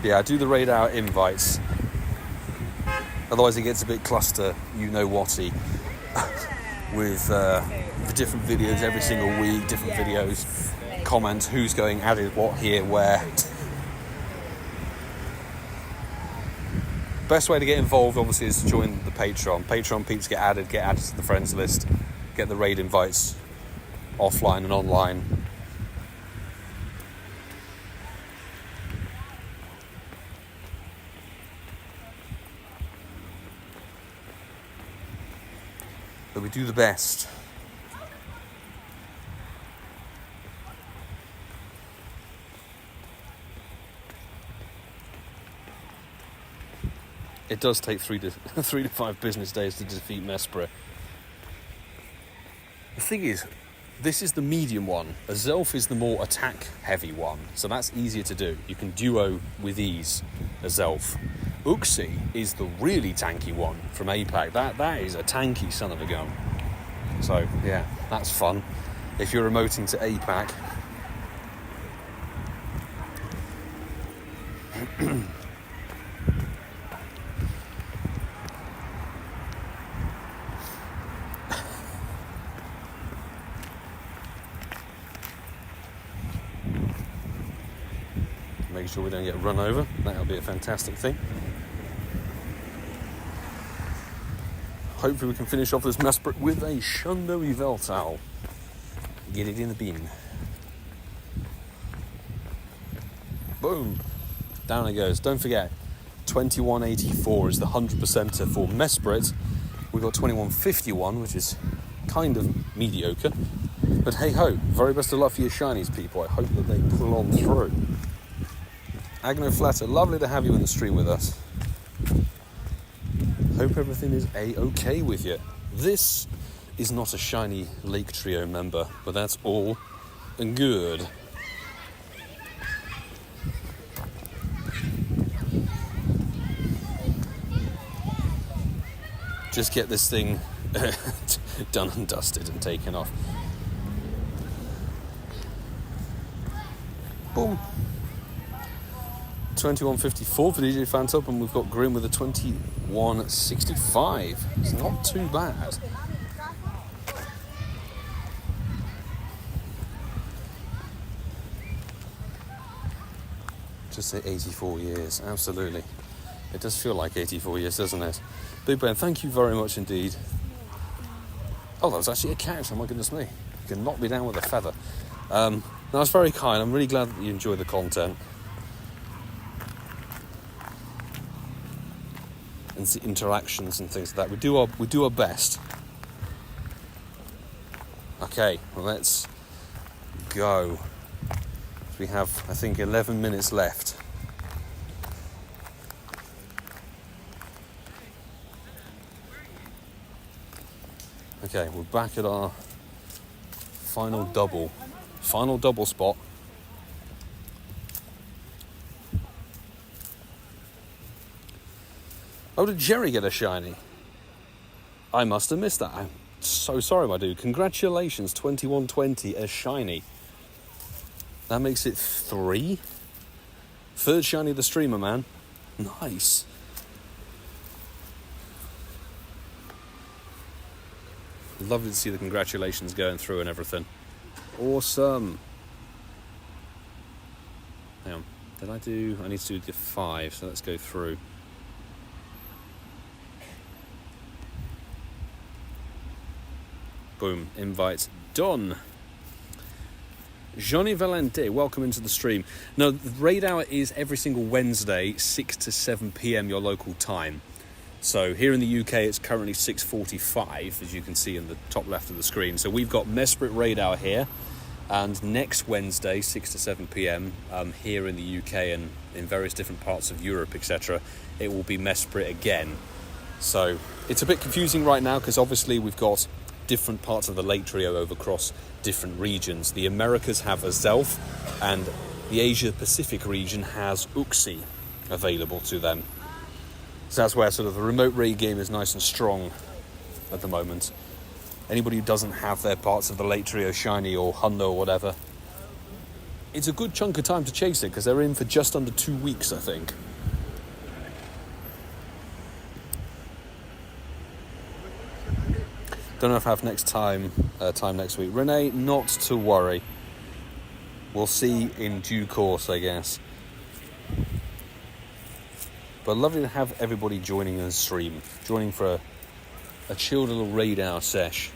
Yeah, I do the radar invites. Otherwise it gets a bit cluster, you-know-whatty, with different videos every single week, different videos, comments, who's going added what here, where. Best way to get involved, obviously, is to join the Patreon. Patreon peeps get added to the friends list, get the raid invites offline and online. But we do the best. It does take 3 to 5 business days to defeat Mesprit. The thing is, this is the medium one. A Zelf is the more attack-heavy one, so that's easier to do. You can duo with ease a Zelf. Uxie is the really tanky one from APAC. That is a tanky son of a gun. So, yeah, that's fun. If you're remoting to APAC. Make sure we don't get run over. That'll be a fantastic thing. Hopefully we can finish off this Mesprit with a Shundo Yveltal. Get it in the bin. Boom. Down it goes. Don't forget, 2184 is the 100%er for Mesprit. We've got 2151, which is kind of mediocre. But hey ho, very best of luck for your shinies, people. I hope that they pull on through. Agno Flatter, lovely to have you in the stream with us. Hope everything is A-okay with you. This is not a shiny Lake Trio member, but that's all good. just get this thing done and dusted and taken off. Boom. 2154 for DJ Fantop, and we've got Grim with a 2165. It's not too bad. Just say 84 years, absolutely. It does feel like 84 years, doesn't it? Big Ben, thank you very much indeed. Oh, that was actually a couch, oh my goodness me. You can knock me down with a feather. That's very kind. I'm really glad that you enjoy the content. And the interactions and things like that. We do our best. Okay, well, let's go. We have, I think, 11 minutes left. Okay, we're back at our final double spot. Oh, did Jerry get a shiny? I must have missed that. I'm so sorry, my dude. Congratulations, 2120, a shiny. That makes it 3. Third shiny of the streamer, man. Nice. Lovely to see the congratulations going through and everything. Awesome. Hang on. I need to do the 5, so let's go through. Boom. Invite done. Johnny Valente, welcome into the stream. Now, the raid hour is every single Wednesday, 6 to 7 p.m. your local time. So here in the UK, it's currently 6:45, as you can see in the top left of the screen. So we've got Mesprit raid hour here, and next Wednesday, 6 to 7 p.m. Here in the UK and in various different parts of Europe, etc., it will be Mesprit again. So it's a bit confusing right now because obviously we've got different parts of the late trio over across different regions. The Americas have Azelf, and the Asia Pacific region has Uxie available to them. So that's where sort of the remote raid game is nice and strong at the moment. Anybody who doesn't have their parts of the late trio shiny or hundo or whatever, it's a good chunk of time to chase it because they're in for just under 2 weeks, I think. Don't know if I have time next week. Renee, not to worry. We'll see in due course, I guess. But lovely to have everybody joining the stream. Joining for a chilled little raid hour sesh.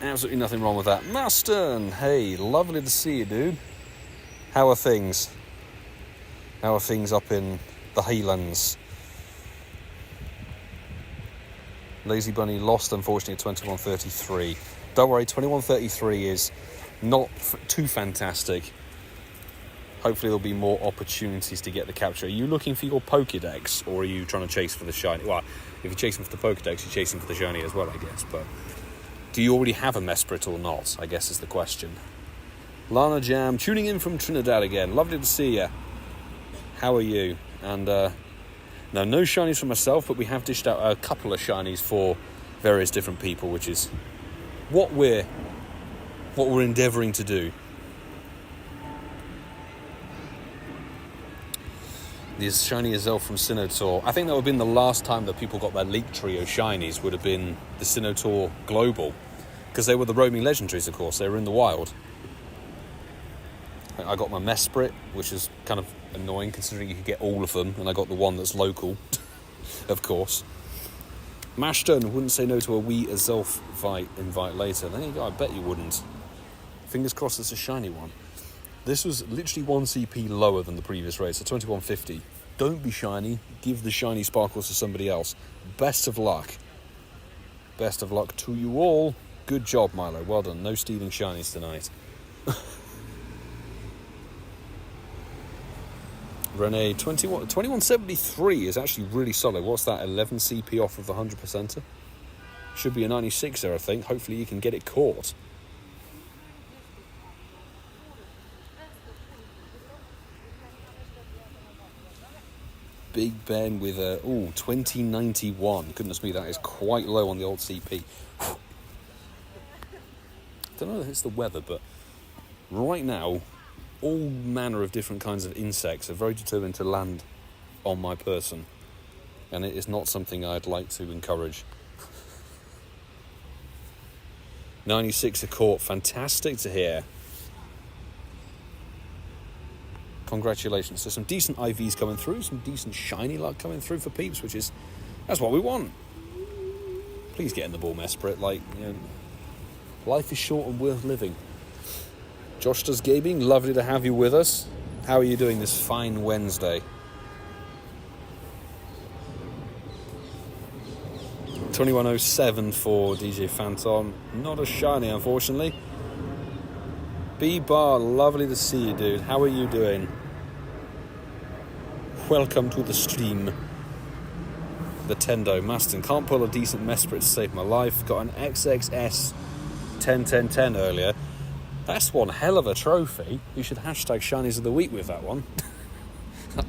Absolutely nothing wrong with that. Maston, hey, lovely to see you, dude. How are things? How are things up in the Highlands? Lazy Bunny lost, unfortunately, at 21.33. Don't worry, 21.33 is not too fantastic. Hopefully there'll be more opportunities to get the capture. Are you looking for your Pokédex, or are you trying to chase for the shiny? Well, if you're chasing for the Pokédex, you're chasing for the shiny as well, I guess. But do you already have a Mesprit or not, I guess is the question. Lana Jam, tuning in from Trinidad again. Lovely to see you. How are you? And no shinies for myself, but we have dished out a couple of shinies for various different people, which is what we're endeavouring to do. The shiny Azel from Sinnoh. I think that would have been the last time that people got their League Trio shinies, would have been the Sinnoh Global, because they were the roaming legendaries, of course. They were in the wild. I got my Mesprit, which is kind of annoying considering you could get all of them, and I got the one that's local, of course. Mashton wouldn't say no to a wee Azelf invite later. There you go, I bet you wouldn't. Fingers crossed it's a shiny one. This was literally 1 CP lower than the previous raid, so 2150. Don't be shiny, give the shiny sparkles to somebody else. Best of luck. Best of luck to you all. Good job, Milo, well done. No stealing shinies tonight. Renee, 2173 is actually really solid. What's that, 11 CP off of the 100%er? Should be a 96er, I think. Hopefully you can get it caught. Big Ben with a 2091. Goodness me, that is quite low on the old CP. Don't know if it's the weather, but right now, all manner of different kinds of insects are very determined to land on my person, and it is not something I'd like to encourage. 96 a quart, fantastic to hear. Congratulations. So some decent IVs coming through, some decent shiny luck coming through for peeps, that's what we want. Please get in the ball, Mesprit. Life is short and worth living. Josh Does Gaming, lovely to have you with us. How are you doing this fine Wednesday? 2107 for DJ Phantom. Not a shiny, unfortunately. B-Bar, lovely to see you, dude. How are you doing? Welcome to the stream. The Tendo. Maston, can't pull a decent Mesprit to save my life. Got an XXS 10-10-10 earlier. That's one hell of a trophy. You should hashtag Shinies of the Week with that one.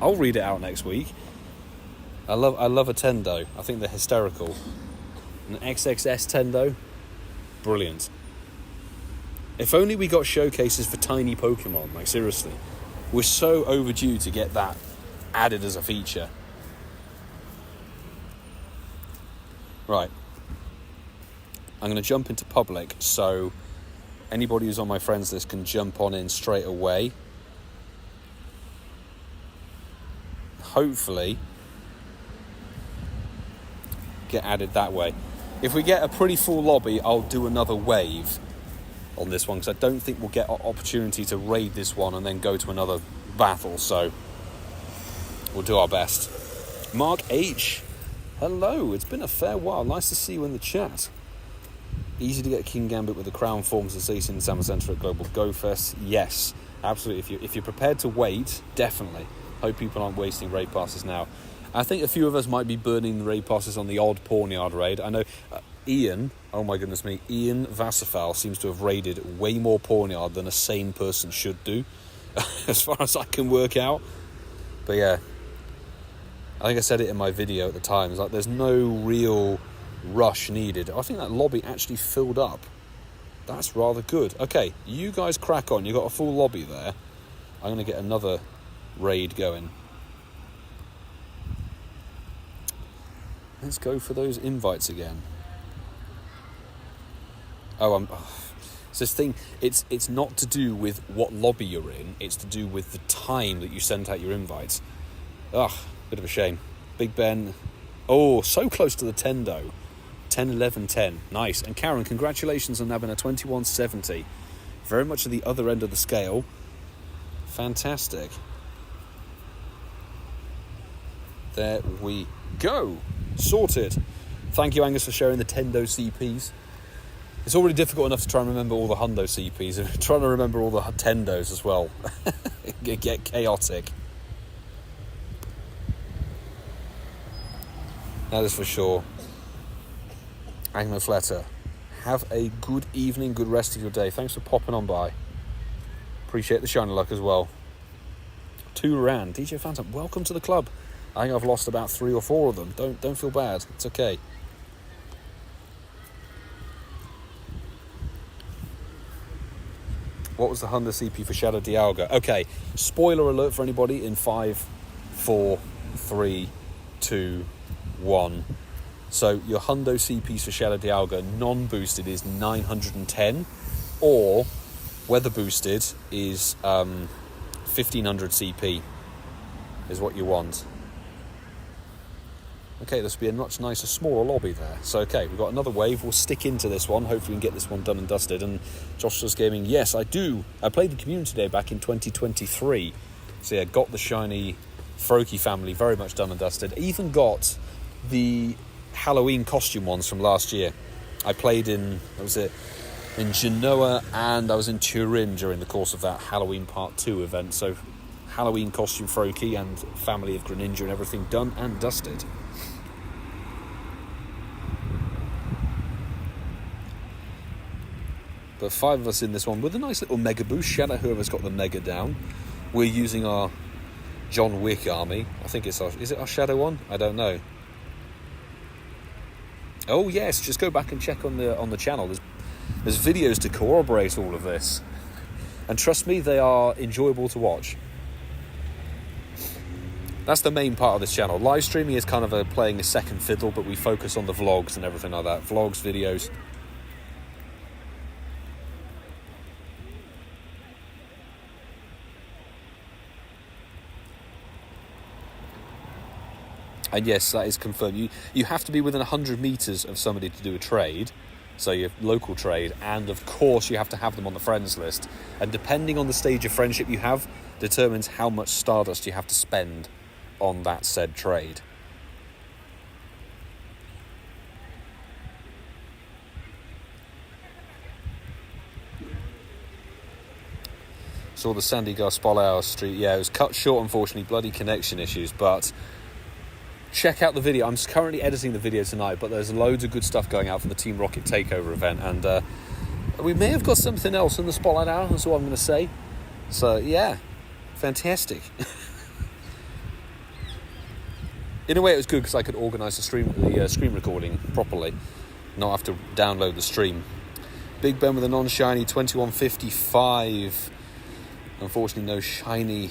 I'll read it out next week. I love a Tendo. I think they're hysterical. An XXS Tendo. Brilliant. If only we got showcases for tiny Pokemon, like seriously. We're so overdue to get that added as a feature. Right. I'm going to jump into public, so anybody who's on my friends list can jump on in straight away. Hopefully get added that way. If we get a pretty full lobby, I'll do another wave on this one, because I don't think we'll get an opportunity to raid this one and then go to another battle, so we'll do our best. Mark H, hello, it's been a fair while, nice to see you in the chat. Easy to get King Gambit with the Crown forms as ace in Summer Centre at Global Go Fest. Yes, absolutely, if you're prepared to wait, definitely. Hope people aren't wasting raid passes now. I think a few of us might be burning the raid passes on the odd Pornyard raid. I know Ian, oh my goodness me, Ian Vassafal seems to have raided way more Pornyard than a sane person should do, as far as I can work out. But yeah, I think I said it in my video at the time, it's like there's no real rush needed. I think that lobby actually filled up. That's rather good. Okay, you guys crack on. You've got a full lobby there. I'm going to get another raid going. Let's go for those invites again. It's this thing, it's not to do with what lobby you're in, it's to do with the time that you sent out your invites. Bit of a shame. Big Ben, so close to the Tendo. 10-11-10, nice. And Karen, congratulations on having a 2170. Very much at the other end of the scale. Fantastic. There we go. Sorted. Thank you, Angus, for sharing the Tendo CPs. It's already difficult enough to try and remember all the Hundo CPs. If you're trying to remember all the Tendos as well, it get chaotic. That is for sure. Anglo Fletter, have a good evening, good rest of your day. Thanks for popping on by. Appreciate the shiny luck as well. 2 Rand, DJ Phantom, welcome to the club. I think I've lost about 3 or 4 of them. Don't feel bad. It's okay. What was the Honda CP for Shadow Dialga? Okay, spoiler alert for anybody in 5, 4, 3, 2, 1. So your Hundo CPs for Shadow Dialga non-boosted is 910, or weather boosted is 1500 CP is what you want. Okay, this will be a much nicer, smaller lobby there. So, okay, we've got another wave. We'll stick into this one. Hopefully we can get this one done and dusted. And Josh Does Gaming, yes, I do. I played the Community Day back in 2023. So, yeah, got the shiny Froakie family very much done and dusted. Even got the Halloween costume ones from last year. I played in Genoa, and I was in Turin during the course of that Halloween Part 2 event. So, Halloween costume Froakie and family of Greninja and everything done and dusted. But 5 of us in this one with a nice little mega boost. Shout out whoever's got the mega down. We're using our John Wick army. I think is it our Shadow one? I don't know. Oh yes, just go back and check on the channel. There's videos to corroborate all of this, and trust me, they are enjoyable to watch. That's the main part of this channel. Live streaming is kind of playing a second fiddle, but we focus on the vlogs and everything like that. Vlogs, videos. And yes, that is confirmed. You have to be within 100 metres of somebody to do a trade, so your local trade, and of course you have to have them on the friends list. And depending on the stage of friendship you have, determines how much Stardust you have to spend on that said trade. Saw the Sandy Garspolao Street. Yeah, it was cut short, unfortunately. Bloody connection issues, but check out the video. I'm currently editing the video tonight, but there's loads of good stuff going out for the Team Rocket Takeover event, and we may have got something else in the Spotlight Hour, that's all I'm going to say. So, yeah, fantastic. In a way, it was good because I could organise the screen recording properly, not have to download the stream. Big Ben with a non-shiny 2155. Unfortunately, no shiny.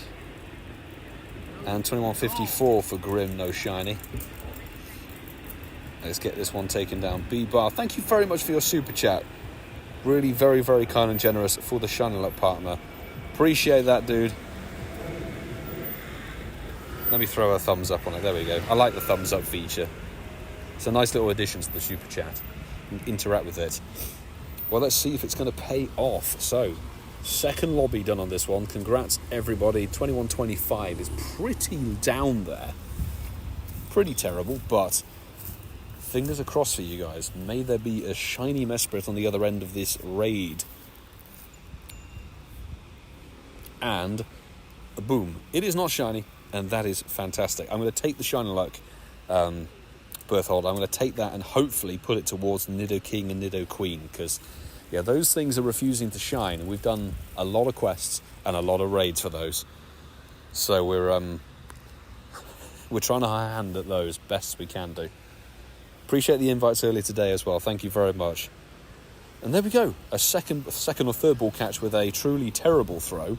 And 2154 for Grim, no shiny. Let's get this one taken down. B-Bar, thank you very much for your super chat. Really very, very kind and generous for the Shiny Luck partner. Appreciate that, dude. Let me throw a thumbs up on it. There we go. I like the thumbs up feature. It's a nice little addition to the super chat. Interact with it. Well, let's see if it's going to pay off. So, second lobby done on this one. Congrats, everybody. 2125 is pretty down there. Pretty terrible, but fingers are crossed for you guys. May there be a shiny Mesprit on the other end of this raid. And, boom. It is not shiny. And that is fantastic. I'm going to take the Shiny Luck birth hold. I'm going to take that and hopefully put it towards Nido King and Nido Queen, because, yeah, those things are refusing to shine. And we've done a lot of quests and a lot of raids for those. So we're trying to hand at those best we can do. Appreciate the invites earlier today as well. Thank you very much. And there we go. A second or third ball catch with a truly terrible throw.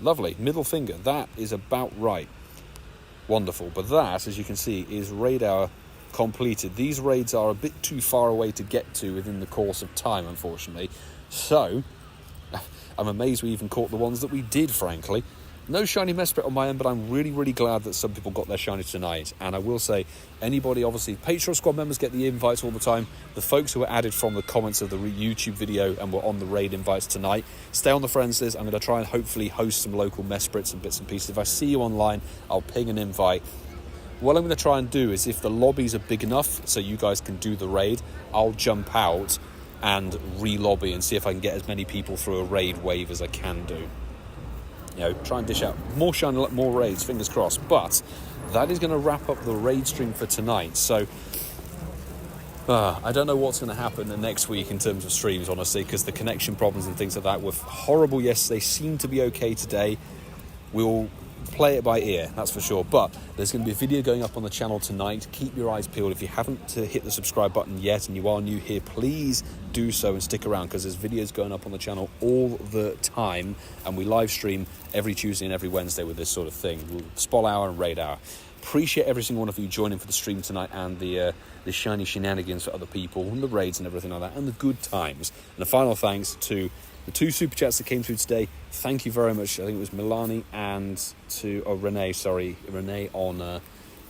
Lovely. Middle finger. That is about right. Wonderful. But that, as you can see, is raid hour completed. These raids are a bit too far away to get to within the course of time, unfortunately. So, I'm amazed we even caught the ones that we did, frankly. No shiny Mesprit on my end, but I'm really, really glad that some people got their shiny tonight. And I will say, anybody, obviously, Patreon squad members get the invites all the time. The folks who were added from the comments of the YouTube video and were on the raid invites tonight, stay on the friends list. I'm going to try and hopefully host some local Mesprits and bits and pieces. If I see you online, I'll ping an invite. What I'm going to try and do is, if the lobbies are big enough so you guys can do the raid, I'll jump out and re-lobby and see if I can get as many people through a raid wave as I can do. You know, try and dish out more shiny luck, more raids, fingers crossed. But that is going to wrap up the raid stream for tonight. So I don't know what's going to happen the next week in terms of streams, honestly, because the connection problems and things like that were horrible yesterday. They seem to be okay today. We'll play it by ear, that's for sure. But there's going to be a video going up on the channel tonight. Keep your eyes peeled. If you haven't hit the subscribe button yet and you are new here, please do so and stick around, because there's videos going up on the channel all the time, and we live stream every Tuesday and every Wednesday with this sort of thing. Spol Hour and Raid Hour. Appreciate every single one of you joining for the stream tonight, and the shiny shenanigans for other people, and the raids and everything like that, and the good times. And a final thanks to the two super chats that came through today. Thank you very much. I think it was Milani and Renee on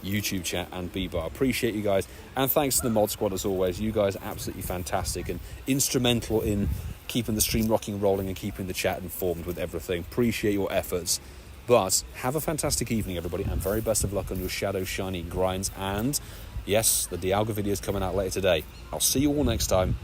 YouTube chat and B-Bar. Appreciate you guys. And thanks to the mod squad as always. You guys are absolutely fantastic and instrumental in keeping the stream rocking and rolling and keeping the chat informed with everything. Appreciate your efforts. But have a fantastic evening, everybody, and very best of luck on your Shadow Shiny grinds. And yes, the Dialga video is coming out later today. I'll see you all next time.